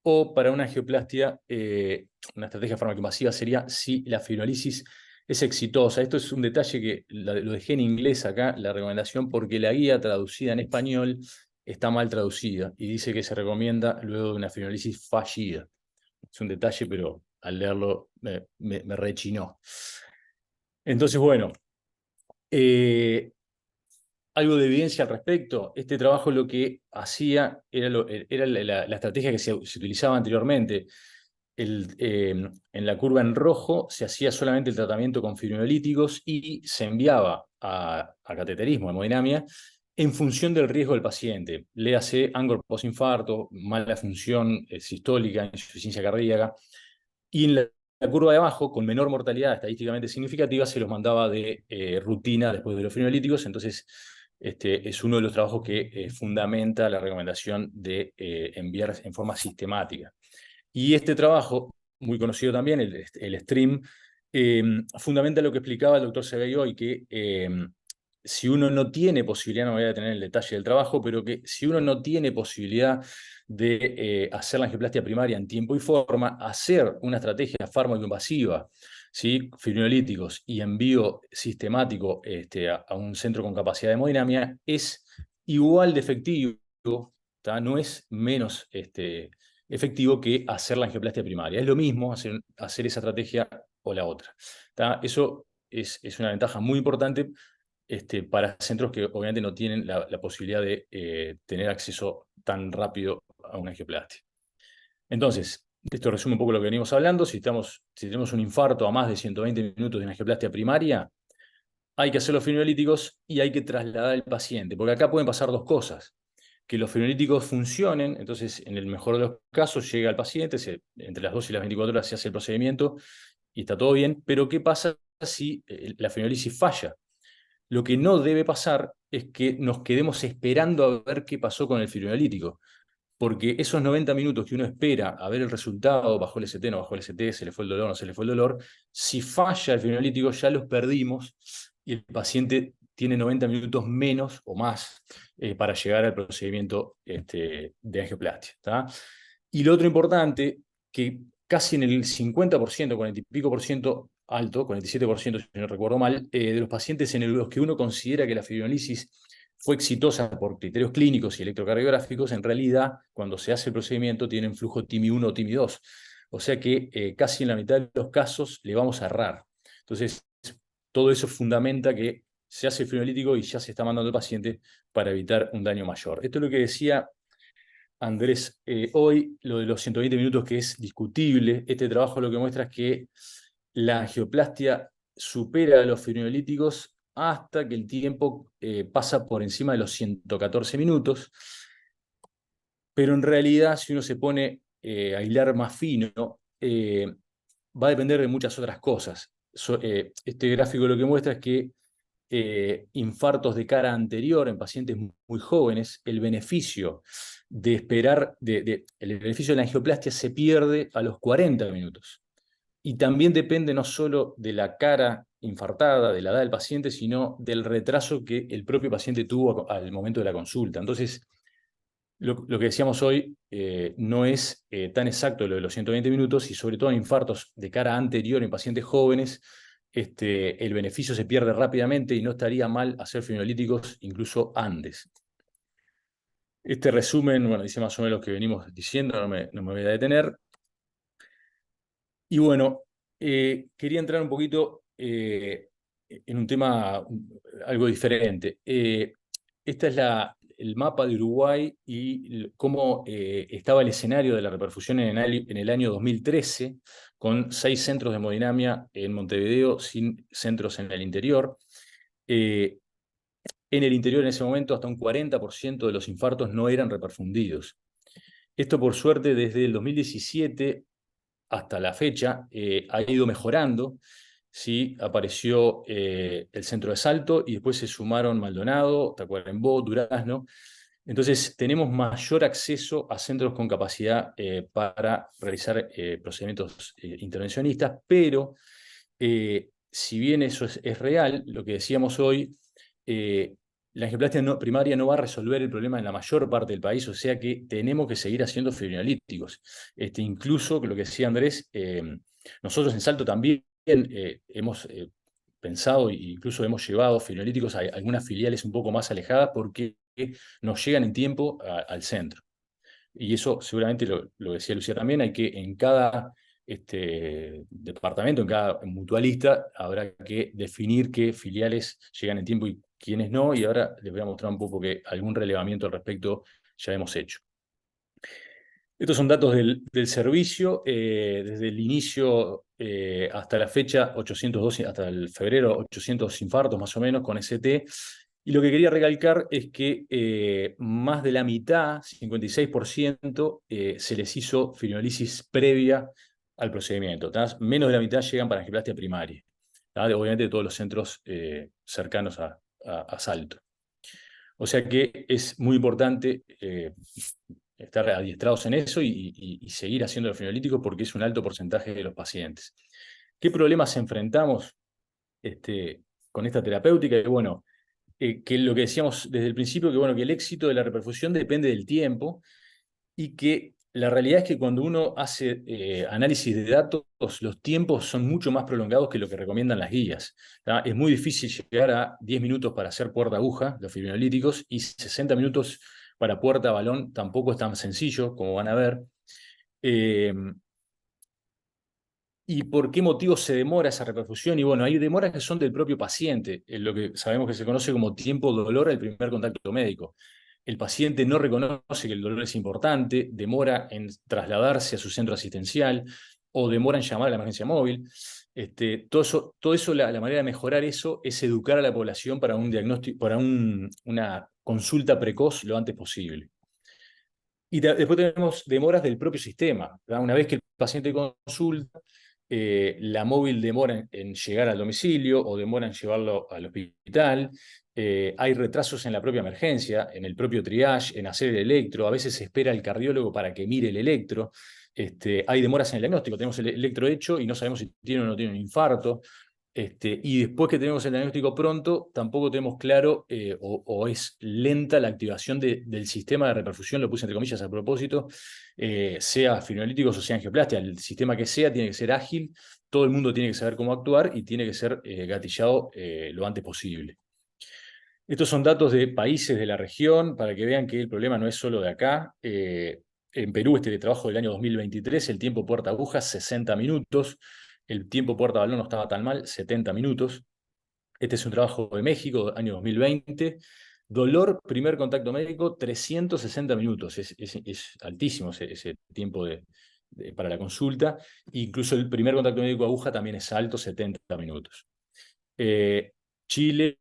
o para una angioplastia, una estrategia farmacoinvasiva sería si la fibrinolisis es exitosa. Esto es un detalle que lo dejé en inglés acá, la recomendación, porque la guía traducida en español está mal traducida y dice que se recomienda luego de una fibrinolisis fallida. Es un detalle, pero al leerlo me rechinó. Entonces, bueno, algo de evidencia al respecto. Este trabajo lo que hacía era la estrategia que se utilizaba anteriormente. En la curva en rojo se hacía solamente el tratamiento con fibrinolíticos y se enviaba a cateterismo, a hemodinamia, en función del riesgo del paciente. Léase angor postinfarto, mala función sistólica, insuficiencia cardíaca. Y en la curva de abajo, con menor mortalidad estadísticamente significativa, se los mandaba de rutina después de los fibrinolíticos. Entonces, es uno de los trabajos que fundamenta la recomendación de enviar en forma sistemática. Y este trabajo, muy conocido también, el STREAM, fundamenta lo que explicaba el doctor Sebey hoy, que si uno no tiene posibilidad, no voy a tener el detalle del trabajo, pero que si uno no tiene posibilidad de hacer la angioplastia primaria en tiempo y forma, hacer una estrategia fármaco-invasiva, ¿sí? Fibrinolíticos y envío sistemático a un centro con capacidad de hemodinamia es igual de efectivo, no es menos efectivo que hacer la angioplastia primaria. Es lo mismo hacer esa estrategia o la otra. Eso es una ventaja muy importante para centros que obviamente no tienen la posibilidad de tener acceso tan rápido a una angioplastia. Entonces, esto resume un poco lo que venimos hablando. Si tenemos un infarto a más de 120 minutos de una angioplastia primaria, hay que hacer los fibrinolíticos y hay que trasladar al paciente, porque acá pueden pasar dos cosas. Que los fibrinolíticos funcionen, entonces en el mejor de los casos llega al paciente, entre las 2 y las 24 horas se hace el procedimiento y está todo bien, pero ¿qué pasa si la fibrinolisis falla? Lo que no debe pasar es que nos quedemos esperando a ver qué pasó con el fibrinolítico, porque esos 90 minutos que uno espera a ver el resultado, bajó el ST, no bajó el ST, se le fue el dolor, no se le fue el dolor, si falla el fibrinolítico ya los perdimos y el paciente tiene 90 minutos menos o más para llegar al procedimiento de angioplastia. Y lo otro importante, que casi en el 50%, 40 y pico por ciento alto, 47% si no recuerdo mal, de los pacientes en los que uno considera que la fibrinolisis fue exitosa por criterios clínicos y electrocardiográficos, en realidad, cuando se hace el procedimiento, tienen flujo TIMI-1 o TIMI-2. O sea que casi en la mitad de los casos le vamos a errar. Entonces, todo eso fundamenta que se hace el fibrinolítico y ya se está mandando al paciente para evitar un daño mayor. Esto es lo que decía Andrés hoy, lo de los 120 minutos, que es discutible. Este trabajo lo que muestra es que la angioplastia supera a los fibrinolíticos hasta que el tiempo pasa por encima de los 114 minutos. Pero en realidad, si uno se pone a hilar más fino, va a depender de muchas otras cosas. Este gráfico lo que muestra es que infartos de cara anterior en pacientes muy jóvenes, el beneficio de esperar, el beneficio de la angioplastia se pierde a los 40 minutos. Y también depende no solo de la cara infartada, de la edad del paciente, sino del retraso que el propio paciente tuvo al momento de la consulta. Entonces, lo que decíamos hoy no es tan exacto lo de los 120 minutos, y sobre todo en infartos de cara anterior en pacientes jóvenes, el beneficio se pierde rápidamente y no estaría mal hacer fibrinolíticos incluso antes. Este resumen, bueno, dice más o menos lo que venimos diciendo, no me voy a detener. Y bueno, quería entrar un poquito en un tema algo diferente. Este es el mapa de Uruguay y cómo estaba el escenario de la reperfusión en el año 2013, con 6 centros de hemodinamia en Montevideo, sin centros en el interior. En el interior en ese momento hasta un 40% de los infartos no eran reperfundidos. Esto por suerte desde el 2017 hasta la fecha ha ido mejorando. Sí, apareció el centro de Salto y después se sumaron Maldonado, Tacuarembó, Durazno. Entonces tenemos mayor acceso a centros con capacidad para realizar procedimientos intervencionistas, pero si bien eso es real, lo que decíamos hoy, la angioplastia primaria no va a resolver el problema en la mayor parte del país, o sea que tenemos que seguir haciendo fibrinolíticos. Incluso, lo que decía Andrés, nosotros en Salto también hemos pensado e incluso hemos llevado fibrinolíticos a algunas filiales un poco más alejadas porque nos llegan en tiempo al centro. Y eso seguramente lo decía Lucía también, hay que en cada departamento, en cada mutualista, habrá que definir qué filiales llegan en tiempo y quiénes no, y ahora les voy a mostrar un poco que algún relevamiento al respecto ya hemos hecho. Estos son datos del servicio, desde el inicio hasta la fecha, 802, hasta el febrero, 800 infartos más o menos con ST. Y lo que quería recalcar es que más de la mitad, 56%, se les hizo fibrinolisis previa al procedimiento. Menos de la mitad llegan para angioplastia primaria. Obviamente de todos los centros cercanos a Salto. O sea que es muy importante estar adiestrados en eso y seguir haciendo los fibrinolíticos porque es un alto porcentaje de los pacientes. ¿Qué problemas enfrentamos con esta terapéutica? Y bueno, que lo que decíamos desde el principio, que bueno, que el éxito de la reperfusión depende del tiempo y que la realidad es que cuando uno hace análisis de datos, los tiempos son mucho más prolongados que lo que recomiendan las guías. Es muy difícil llegar a 10 minutos para hacer puerta-aguja, los fibrinolíticos, y 60 minutos para puerta-balón tampoco es tan sencillo, como van a ver. ¿Y por qué motivo se demora esa reperfusión? Y bueno, hay demoras que son del propio paciente, en lo que sabemos que se conoce como tiempo-dolor al primer contacto médico. El paciente no reconoce que el dolor es importante, demora en trasladarse a su centro asistencial o demora en llamar a la emergencia móvil. Todo eso la manera de mejorar eso es educar a la población para un diagnóstico, para una consulta precoz lo antes posible. Y después tenemos demoras del propio sistema. Una vez que el paciente consulta, la móvil demora en llegar al domicilio o demora en llevarlo al hospital. Hay retrasos en la propia emergencia, en el propio triage, en hacer el electro. A veces se espera el cardiólogo para que mire el electro. Hay demoras en el diagnóstico. Tenemos el electro hecho y no sabemos si tiene o no tiene un infarto. Y después que tenemos el diagnóstico pronto, tampoco tenemos claro o es lenta la activación del sistema de reperfusión, lo puse entre comillas a propósito, sea fibrinolíticos o sea angioplastia. El sistema que sea tiene que ser ágil, todo el mundo tiene que saber cómo actuar y tiene que ser gatillado lo antes posible. Estos son datos de países de la región, para que vean que el problema no es solo de acá. En Perú, este trabajo del año 2023, el tiempo puerta-aguja, 60 minutos. El tiempo puerta-balón no estaba tan mal, 70 minutos. Este es un trabajo de México, año 2020. Dolor, primer contacto médico, 360 minutos. Es altísimo ese tiempo para la consulta. Incluso el primer contacto médico aguja también es alto, 70 minutos. Chile,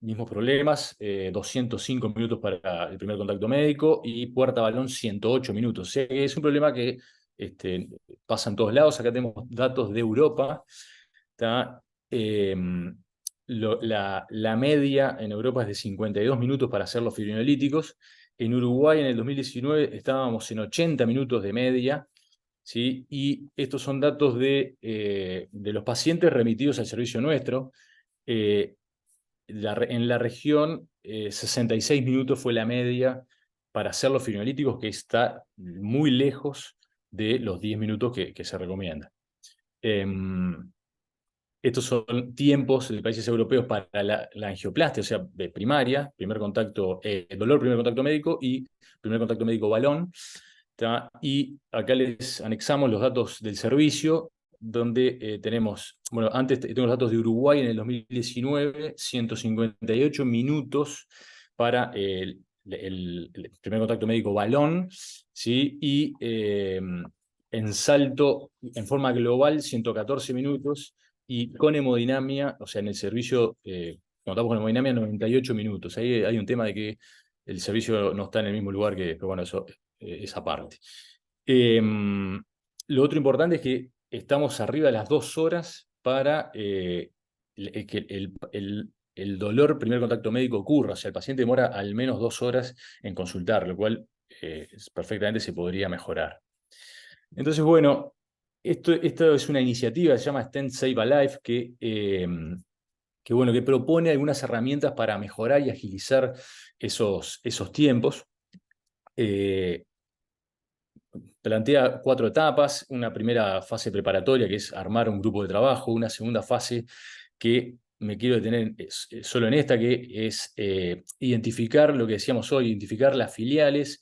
mismos problemas, 205 minutos para el primer contacto médico y Puerta Balón 108 minutos. O sea que es un problema que pasa en todos lados. Acá tenemos datos de Europa. ¿Tá? La media en Europa es de 52 minutos para hacer los fibrinolíticos. En Uruguay en el 2019 estábamos en 80 minutos de media. ¿Sí? Y estos son datos de los pacientes remitidos al servicio nuestro. En la región, 66 minutos fue la media para hacer los fibrinolíticos, que está muy lejos de los 10 minutos que se recomienda. Estos son tiempos de países europeos para la angioplastia, o sea, de primaria, primer contacto, dolor, primer contacto médico y primer contacto médico balón. ¿Tá? Y acá les anexamos los datos del servicio, donde tenemos, bueno, antes tengo los datos de Uruguay en el 2019, 158 minutos para el primer contacto médico balón, ¿sí? Y en salto, en forma global, 114 minutos, y con hemodinamia, o sea, en el servicio, contamos con hemodinamia, 98 minutos. Ahí hay un tema de que el servicio no está en el mismo lugar pero bueno, eso esa parte. Lo otro importante es que estamos arriba de las 2 horas para que el dolor primer contacto médico ocurra. O sea, el paciente demora al menos 2 horas en consultar, lo cual perfectamente se podría mejorar. Entonces, bueno, esto es una iniciativa, se llama Stent Save a Life, que propone algunas herramientas para mejorar y agilizar esos tiempos. Plantea 4 etapas, una primera fase preparatoria que es armar un grupo de trabajo, una segunda fase que me quiero detener solo en esta, que es identificar lo que decíamos hoy, identificar las filiales,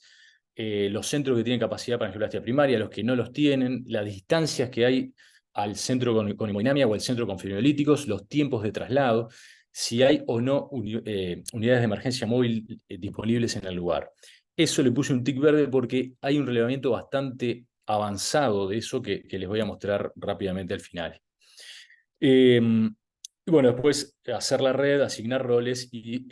los centros que tienen capacidad para angioplastia primaria, los que no los tienen, las distancias que hay al centro con hemodinamia o al centro con fibrinolíticos, los tiempos de traslado, si hay o no unidades de emergencia móvil disponibles en el lugar. Eso le puse un tic verde porque hay un relevamiento bastante avanzado de eso que les voy a mostrar rápidamente al final. Y bueno, después hacer la red, asignar roles y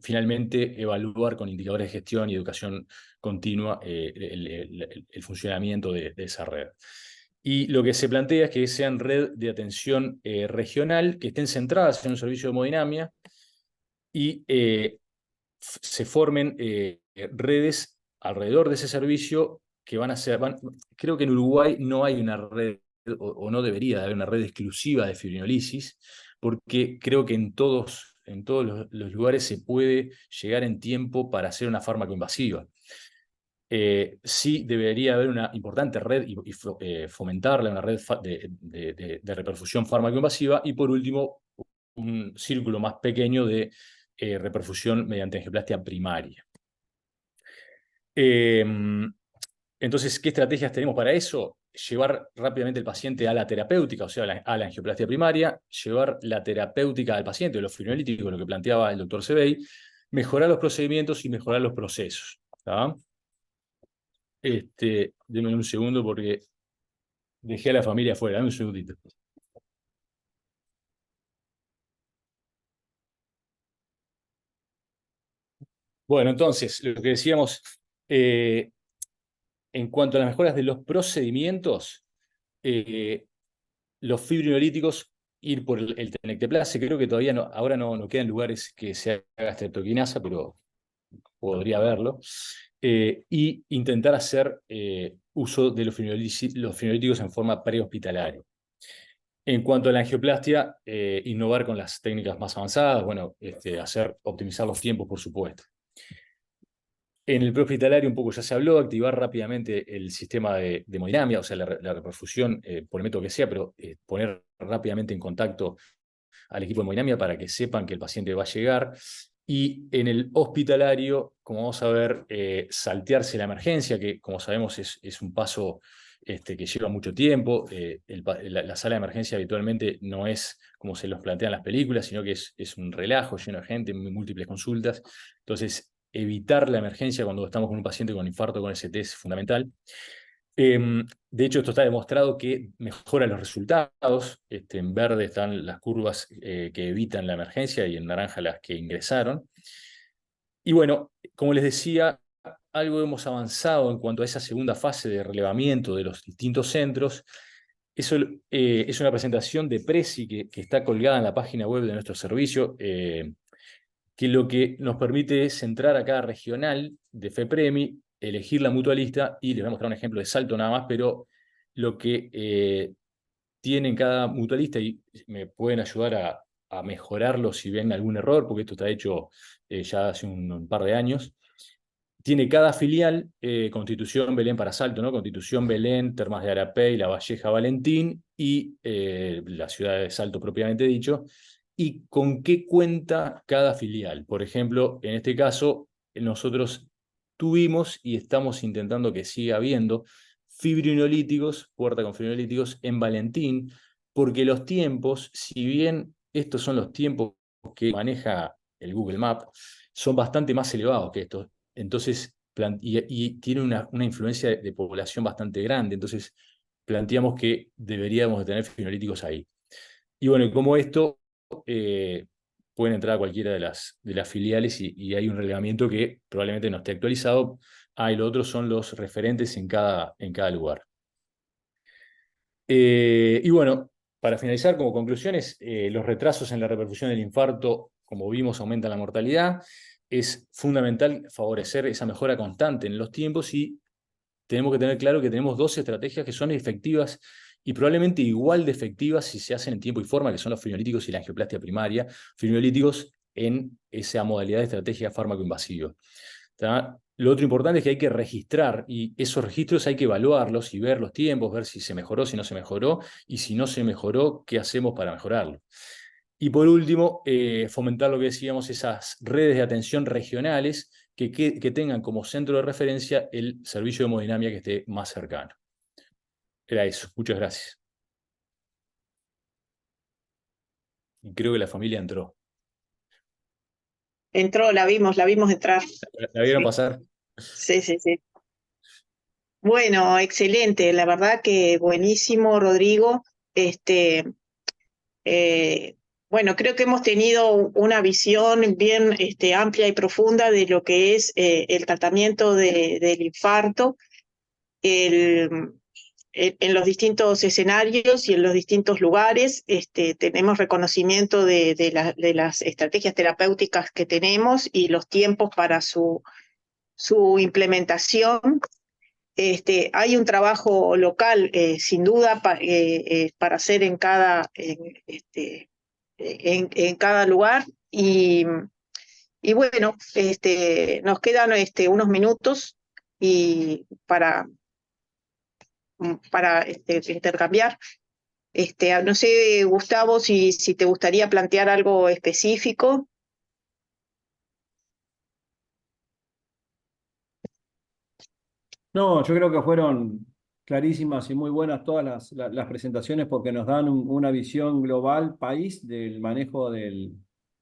finalmente evaluar con indicadores de gestión y educación continua el funcionamiento de esa red. Y lo que se plantea es que sean red de atención regional, que estén centradas en un servicio de hemodinamia y se formen redes alrededor de ese servicio que van a ser... creo que en Uruguay no hay una red, o no debería haber una red exclusiva de fibrinolisis, porque creo que en todos los lugares se puede llegar en tiempo para hacer una fármaco-invasiva. Sí debería haber una importante red y fomentarla, una red de reperfusión fármaco-invasiva, y por último, un círculo más pequeño de reperfusión mediante angioplastia primaria. Entonces, ¿qué estrategias tenemos para eso? Llevar rápidamente el paciente a la terapéutica, o sea, a la angioplastia primaria, llevar la terapéutica al paciente, los fibrinolíticos, lo que planteaba el doctor Sebey, mejorar los procedimientos y mejorar los procesos. ¿Tá? Denme un segundo porque dejé a la familia afuera, dame un segundito. Bueno, entonces, lo que decíamos, en cuanto a las mejoras de los procedimientos, los fibrinolíticos, ir por el tenecteplase, creo que todavía ahora no quedan lugares que se haga streptokinasa, pero podría haberlo, y intentar hacer uso de los fibrinolíticos en forma prehospitalaria. En cuanto a la angioplastia, innovar con las técnicas más avanzadas, bueno, optimizar los tiempos, por supuesto. En el prehospitalario un poco ya se habló, activar rápidamente el sistema de hemodinamia, o sea, la reperfusión, por el método que sea, pero poner rápidamente en contacto al equipo de hemodinamia para que sepan que el paciente va a llegar. Y en el hospitalario, como vamos a ver, saltearse la emergencia, que como sabemos es un paso que lleva mucho tiempo. La sala de emergencia habitualmente no es como se los plantean las películas, sino que es un relajo lleno de gente, múltiples consultas. Entonces, evitar la emergencia cuando estamos con un paciente con infarto con ST es fundamental. De hecho, esto está demostrado que mejora los resultados. En verde están las curvas que evitan la emergencia y en naranja las que ingresaron. Y bueno, como les decía, algo hemos avanzado en cuanto a esa segunda fase de relevamiento de los distintos centros. Eso es una presentación de Prezi que está colgada en la página web de nuestro servicio, que lo que nos permite es entrar a cada regional de FEPREMI, elegir la mutualista, y les voy a mostrar un ejemplo de Salto nada más, pero lo que tiene cada mutualista, y me pueden ayudar a mejorarlo si ven algún error, porque esto está hecho ya hace un par de años. Tiene cada filial, Constitución Belén para Salto, ¿no? Constitución Belén, Termas de Arapey, La Valleja, Valentín, y la ciudad de Salto propiamente dicho, y con qué cuenta cada filial. Por ejemplo, en este caso, nosotros tuvimos y estamos intentando que siga habiendo fibrinolíticos, puerta con fibrinolíticos en Valentín, porque los tiempos, si bien estos son los tiempos que maneja el Google Maps, son bastante más elevados que estos. Entonces, y tiene una influencia de población bastante grande. Entonces, planteamos que deberíamos de tener fibrinolíticos ahí. Y bueno, como esto, pueden entrar a cualquiera de las filiales y hay un relevamiento que probablemente no esté actualizado. Y lo otro son los referentes en cada lugar. Y bueno, para finalizar, como conclusiones, los retrasos en la repercusión del infarto, como vimos, aumentan la mortalidad. Es fundamental favorecer esa mejora constante en los tiempos y tenemos que tener claro que tenemos dos estrategias que son efectivas y probablemente igual de efectivas si se hacen en tiempo y forma, que son los fibrinolíticos y la angioplastia primaria, fibrinolíticos en esa modalidad de estrategia fármaco-invasiva. Lo otro importante es que hay que registrar, y esos registros hay que evaluarlos y ver los tiempos, ver si se mejoró, si no se mejoró, y si no se mejoró, qué hacemos para mejorarlo. Y por último, fomentar lo que decíamos, esas redes de atención regionales que tengan como centro de referencia el servicio de hemodinamia que esté más cercano. Era eso. Muchas gracias. Y creo que la familia entró. Entró, la vimos entrar. ¿La vieron Sí, pasar? sí, sí, sí. Bueno, excelente, la verdad que buenísimo, Rodrigo. Eh, bueno, creo que hemos tenido una visión bien amplia y profunda de lo que es el tratamiento del infarto en los distintos escenarios y en los distintos lugares. Tenemos reconocimiento de las estrategias terapéuticas que tenemos y los tiempos para su implementación. Hay un trabajo local, sin duda, para hacer en cada lugar. Y bueno, nos quedan unos minutos y para intercambiar. No sé, Gustavo, si te gustaría plantear algo específico. No, yo creo que fueron clarísimas y muy buenas todas las presentaciones porque nos dan una visión global país del manejo del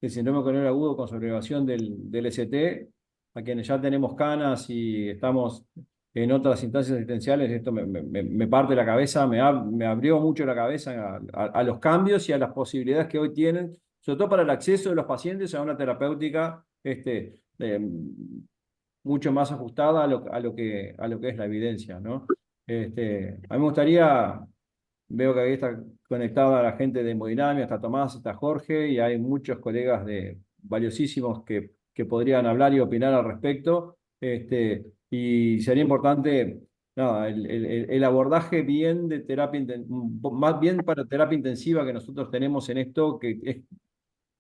síndrome coronario agudo con sublevación del ST, a quienes ya tenemos canas y estamos en otras instancias asistenciales. Esto me parte la cabeza, me abrió mucho la cabeza a los cambios y a las posibilidades que hoy tienen, sobre todo para el acceso de los pacientes a una terapéutica mucho más ajustada a lo que es la evidencia, ¿no? A mí me gustaría, veo que ahí está conectada la gente de hemodinamia, está Tomás, está Jorge, y hay muchos colegas valiosísimos que podrían hablar y opinar al respecto. Y sería importante, nada, el abordaje bien de terapia, más bien para terapia intensiva que nosotros tenemos en esto, que es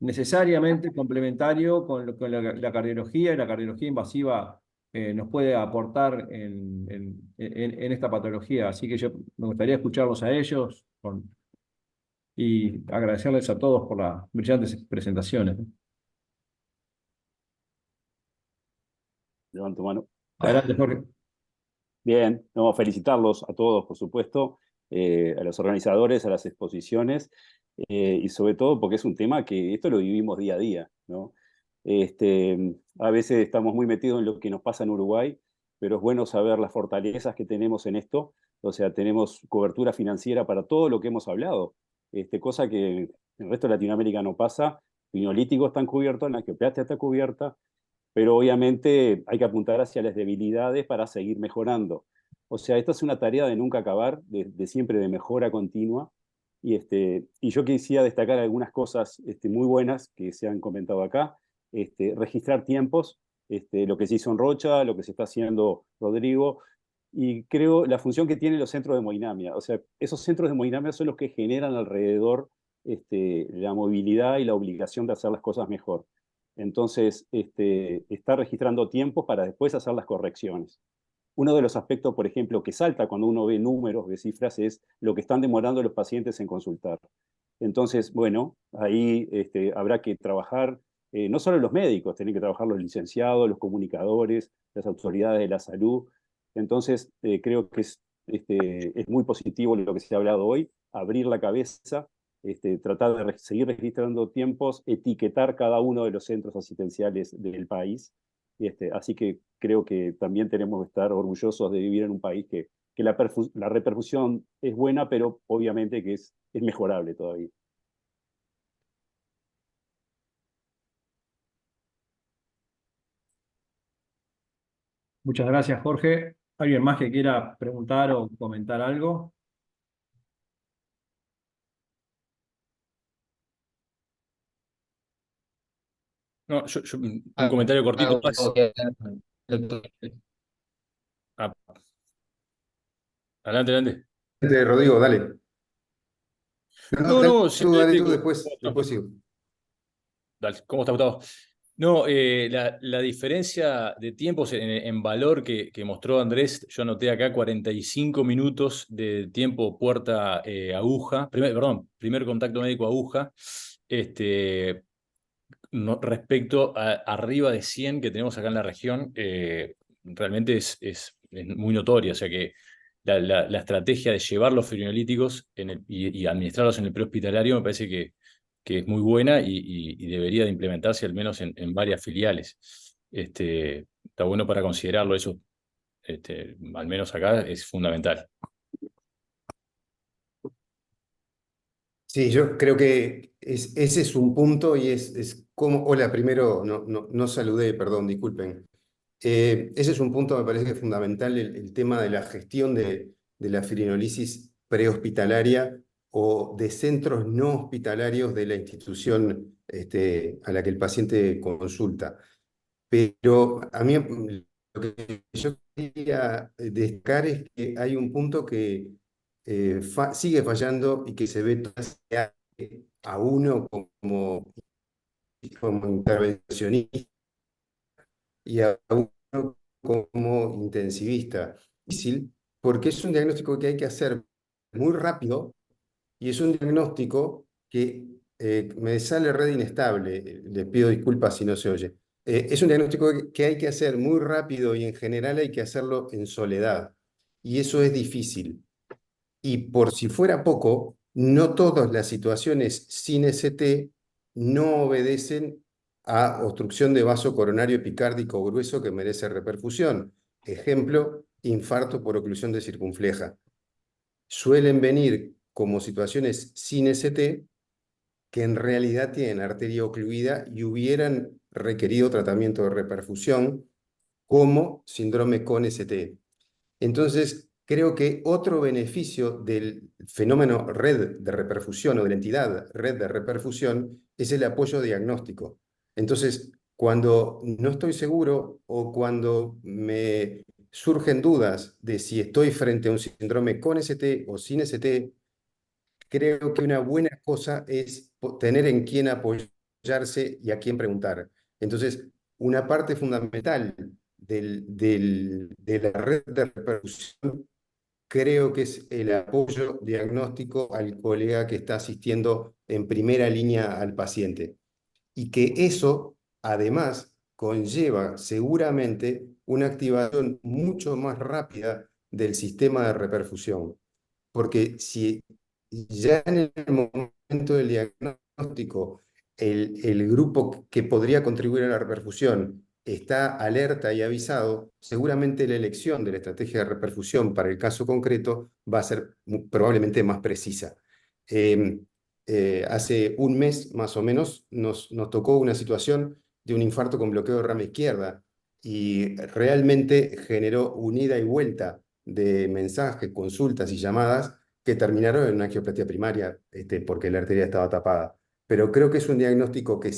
necesariamente complementario con la cardiología, y la cardiología invasiva nos puede aportar en esta patología. Así que yo me gustaría escucharlos a ellos y agradecerles a todos por las brillantes presentaciones. Levanto mano. Adelante, Jorge. Bien, no, felicitarlos a todos, por supuesto, a los organizadores, a las exposiciones, y sobre todo porque es un tema que esto lo vivimos día a día, ¿no? A veces estamos muy metidos en lo que nos pasa en Uruguay, pero es bueno saber las fortalezas que tenemos en esto O sea, tenemos cobertura financiera para todo lo que hemos hablado, cosa que en el resto de Latinoamérica no pasa. Piñolíticos están cubiertos, la angioplasia está cubierta, pero obviamente hay que apuntar hacia las debilidades para seguir mejorando. O sea, esta es una tarea de nunca acabar, de siempre de mejora continua. Y yo quisiera destacar algunas cosas muy buenas que se han comentado acá. Registrar tiempos, lo que se hizo en Rocha, lo que se está haciendo Rodrigo, y creo la función que tienen los centros de hemodinamia. O sea, esos centros de hemodinamia son los que generan alrededor la movilidad y la obligación de hacer las cosas mejor. Entonces, está registrando tiempos para después hacer las correcciones. Uno de los aspectos, por ejemplo, que salta cuando uno ve números, ve cifras, es lo que están demorando los pacientes en consultar. Entonces, bueno, ahí habrá que trabajar, no solo los médicos, tienen que trabajar los licenciados, los comunicadores, las autoridades de la salud. Entonces, creo que es muy positivo lo que se ha hablado hoy, abrir la cabeza, tratar de seguir registrando tiempos, etiquetar cada uno de los centros asistenciales del país. Así que creo que también tenemos que estar orgullosos de vivir en un país que la repercusión es buena, pero obviamente que es mejorable todavía. Muchas gracias, Jorge. ¿Alguien más que quiera preguntar o comentar algo? No, un comentario cortito más. Ah, adelante, adelante. Rodrigo, dale. No, no, Dale simplemente. tú, después sigo. Dale, ¿cómo está, Gustavo? No, la diferencia de tiempos en valor que mostró Andrés, yo anoté acá 45 minutos de tiempo puerta aguja, primer contacto médico aguja, respecto a arriba de 100 que tenemos acá en la región, realmente es muy notoria, o sea que la estrategia de llevar los fibrinolíticos y administrarlos en el prehospitalario me parece que es muy buena y debería de implementarse al menos en varias filiales. Está bueno para considerarlo, eso, al menos acá, es fundamental. Sí, yo creo que ese es un punto y es como, hola, primero no saludé, perdón, disculpen. Ese es un punto, me parece que es fundamental, el tema de la gestión de la firinolisis prehospitalaria o de centros no hospitalarios de la institución a la que el paciente consulta. Pero a mí lo que yo quería destacar es que hay un punto que sigue fallando y que se ve a uno como intervencionista y a uno como intensivista. Difícil porque es un diagnóstico que hay que hacer muy rápido y es un diagnóstico que me sale red inestable. Les pido disculpas si no se oye. Es un diagnóstico que hay que hacer muy rápido y en general hay que hacerlo en soledad. Y eso es difícil. Y por si fuera poco, no todas las situaciones sin ST no obedecen a obstrucción de vaso coronario epicárdico grueso que merece reperfusión. Ejemplo, infarto por oclusión de circunfleja. Suelen venir como situaciones sin ST que en realidad tienen arteria ocluida y hubieran requerido tratamiento de reperfusión como síndrome con ST. Entonces, creo que otro beneficio del fenómeno red de reperfusión o de la entidad red de reperfusión es el apoyo diagnóstico. Entonces, cuando no estoy seguro o cuando me surgen dudas de si estoy frente a un síndrome con ST o sin ST, creo que una buena cosa es tener en quién apoyarse y a quién preguntar. Entonces, una parte fundamental de la red de repercusión creo que es el apoyo diagnóstico al colega que está asistiendo en primera línea al paciente. Y que eso, además, conlleva seguramente una activación mucho más rápida del sistema de reperfusión. Porque si ya en el momento del diagnóstico el grupo que podría contribuir a la reperfusión está alerta y avisado, seguramente la elección de la estrategia de reperfusión para el caso concreto va a ser probablemente más precisa. Hace un mes más o menos nos tocó una situación de un infarto con bloqueo de rama izquierda y realmente generó un ida y vuelta de mensajes, consultas y llamadas que terminaron en una angioplastia primaria porque la arteria estaba tapada. Pero creo que es un diagnóstico que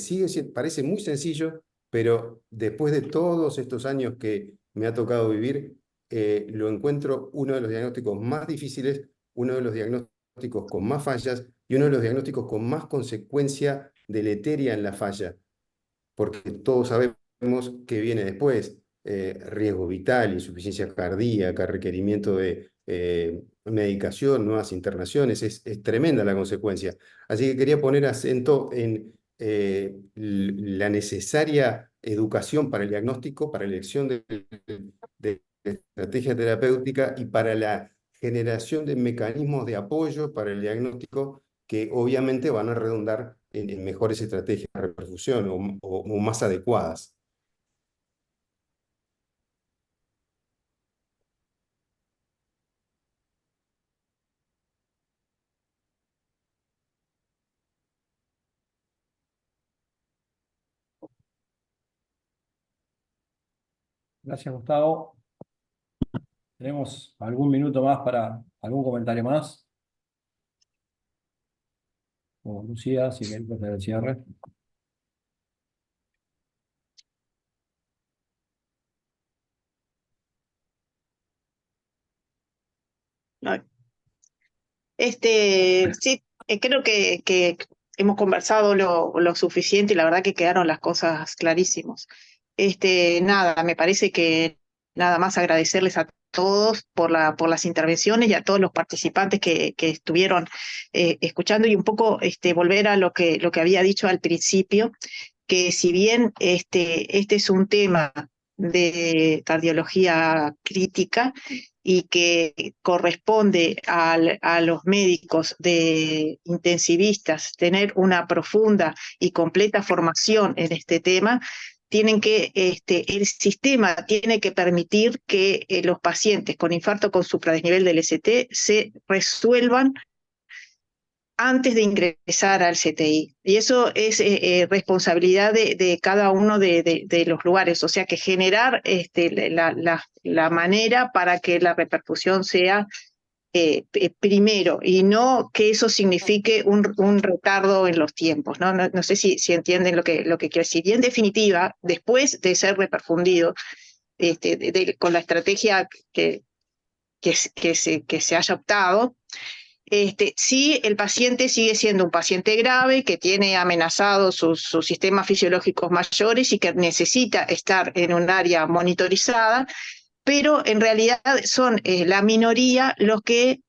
parece muy sencillo, pero después de todos estos años que me ha tocado vivir, lo encuentro uno de los diagnósticos más difíciles, uno de los diagnósticos con más fallas y uno de los diagnósticos con más consecuencia deleteria en la falla, porque todos sabemos que viene después, riesgo vital, insuficiencia cardíaca, requerimiento de medicación, nuevas internaciones, es tremenda la consecuencia. Así que quería poner acento en la necesaria educación para el diagnóstico, para la elección de estrategia terapéutica y para la generación de mecanismos de apoyo para el diagnóstico que obviamente van a redundar en mejores estrategias de reperfusión o más adecuadas. Gracias, Gustavo. ¿Tenemos algún minuto más para algún comentario más? O Lucía, si querés hacer el cierre. No. Sí, creo que hemos conversado lo suficiente y la verdad que quedaron las cosas clarísimos. Nada, me parece que nada más agradecerles a todos por las intervenciones y a todos los participantes que estuvieron escuchando y un poco volver a lo que había dicho al principio, que si bien este es un tema de cardiología crítica y que corresponde a los médicos de intensivistas tener una profunda y completa formación en este tema, el sistema tiene que permitir que los pacientes con infarto con supradesnivel del ST se resuelvan antes de ingresar al CTI. Y eso es responsabilidad de cada uno de los lugares, o sea que generar la manera para que la repercusión sea primero y no que eso signifique un retardo en los tiempos. No sé si entienden lo que quiero decir. Y en definitiva, después de ser reperfundido con la estrategia que se haya optado, si el paciente sigue siendo un paciente grave, que tiene amenazados sus sistemas fisiológicos mayores y que necesita estar en un área monitorizada, pero en realidad son la minoría los que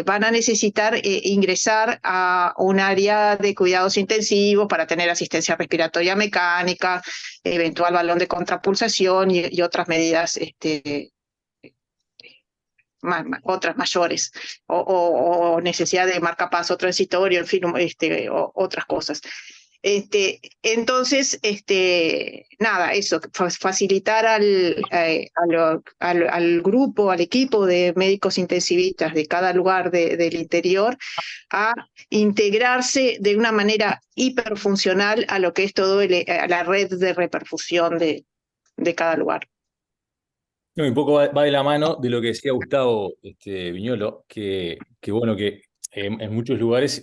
van a necesitar ingresar a un área de cuidados intensivos para tener asistencia respiratoria mecánica, eventual balón de contrapulsación y otras medidas otras mayores, o necesidad de marcapaso transitorio, en fin, otras cosas. Entonces, nada, eso, facilitar al grupo, al equipo de médicos intensivistas de cada lugar del interior a integrarse de una manera hiperfuncional a lo que es todo a la red de reperfusión de cada lugar. No, un poco va de la mano de lo que decía Gustavo Viñolo, que bueno, que en muchos lugares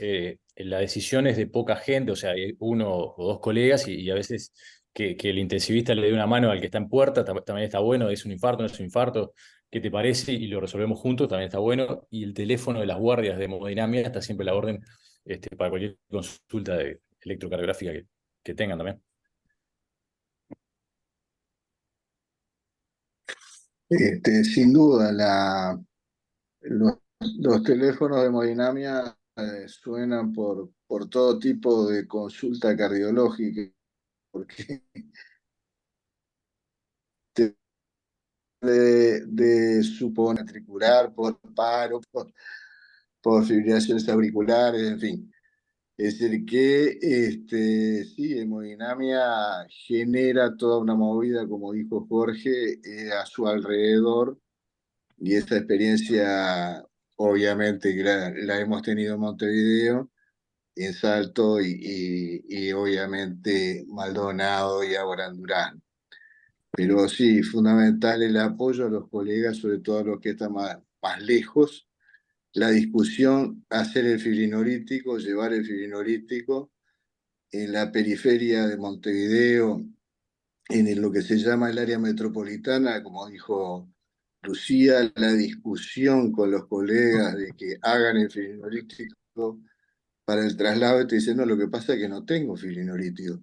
la decisión es de poca gente, o sea, hay uno o dos colegas y a veces que el intensivista le dé una mano al que está en puerta, también está bueno, es un infarto, no es un infarto, ¿qué te parece? Y lo resolvemos juntos, también está bueno. Y el teléfono de las guardias de hemodinamia está siempre a la orden para cualquier consulta de electrocardiográfica que tengan también. Sin duda, los teléfonos de hemodinamia suenan por todo tipo de consulta cardiológica, porque de supón ventricular, por paro, por fibrilaciones auriculares, en fin. Es decir, que sí, hemodinamia genera toda una movida, como dijo Jorge, a su alrededor, y esa experiencia obviamente que la hemos tenido en Montevideo, en Salto y obviamente Maldonado y ahora en Durán. Pero sí, fundamental el apoyo a los colegas, sobre todo a los que están más lejos, la discusión, hacer el filinolítico, llevar el filinolítico en la periferia de Montevideo, lo que se llama el área metropolitana, como dijo Lucía, la discusión con los colegas de que hagan el filinolítico para el traslado, y te dicen, no, lo que pasa es que no tengo filinolítico.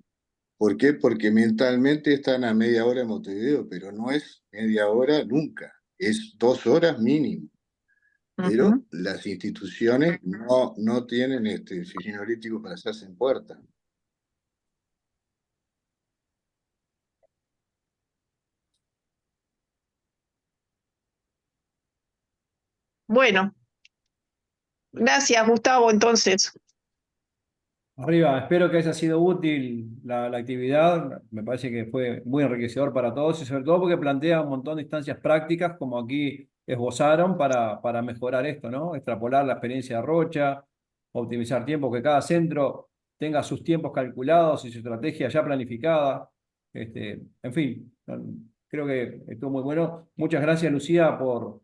¿Por qué? Porque mentalmente están a media hora en Montevideo, pero no es media hora nunca, es 2 horas mínimo. Pero las instituciones no tienen filinolítico para hacerse en puerta. Bueno, gracias, Gustavo, entonces. Arriba, espero que haya sido útil la actividad. Me parece que fue muy enriquecedor para todos y sobre todo porque plantea un montón de instancias prácticas, como aquí esbozaron, para mejorar esto, ¿no? Extrapolar la experiencia de Rocha, optimizar tiempo, que cada centro tenga sus tiempos calculados y su estrategia ya planificada. En fin, creo que estuvo muy bueno. Muchas gracias, Lucía, por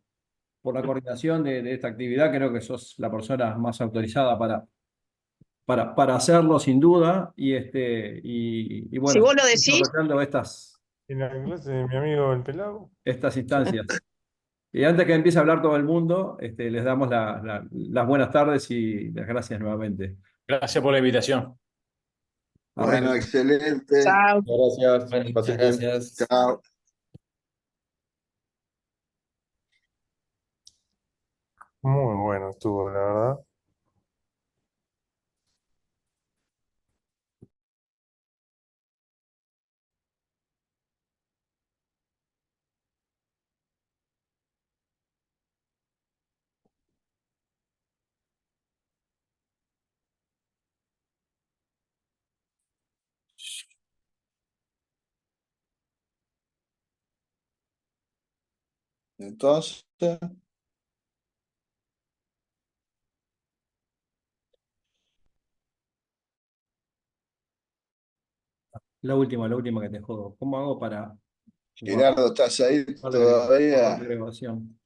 la coordinación de esta actividad. Creo que sos la persona más autorizada para hacerlo sin duda y Si bueno, vos lo decís, desarrollando En la clase de mi amigo el pelado. estas instancias. Y antes que empiece a hablar todo el mundo, les damos las buenas tardes y las gracias nuevamente. Gracias por la invitación. Bueno, Arriba. excelente. chao. Gracias, Bueno, pasen muchas bien. gracias. Chao. Muy bueno estuvo, la verdad. Entonces, La última que te jodo. ¿Cómo hago para Gerardo, ¿estás ahí guardar la todavía? grabación?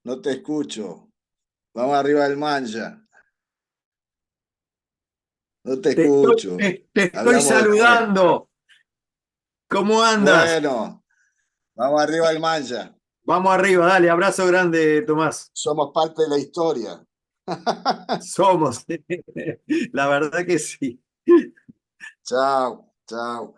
No te escucho. Vamos arriba del Mancha. No te escucho. Te estoy Hablamos después. saludando. ¿Cómo andas? Bueno, vamos arriba del Mancha. Vamos arriba, dale, abrazo grande, Tomás. Somos parte de la historia. Somos, la verdad que sí. Chao, chao.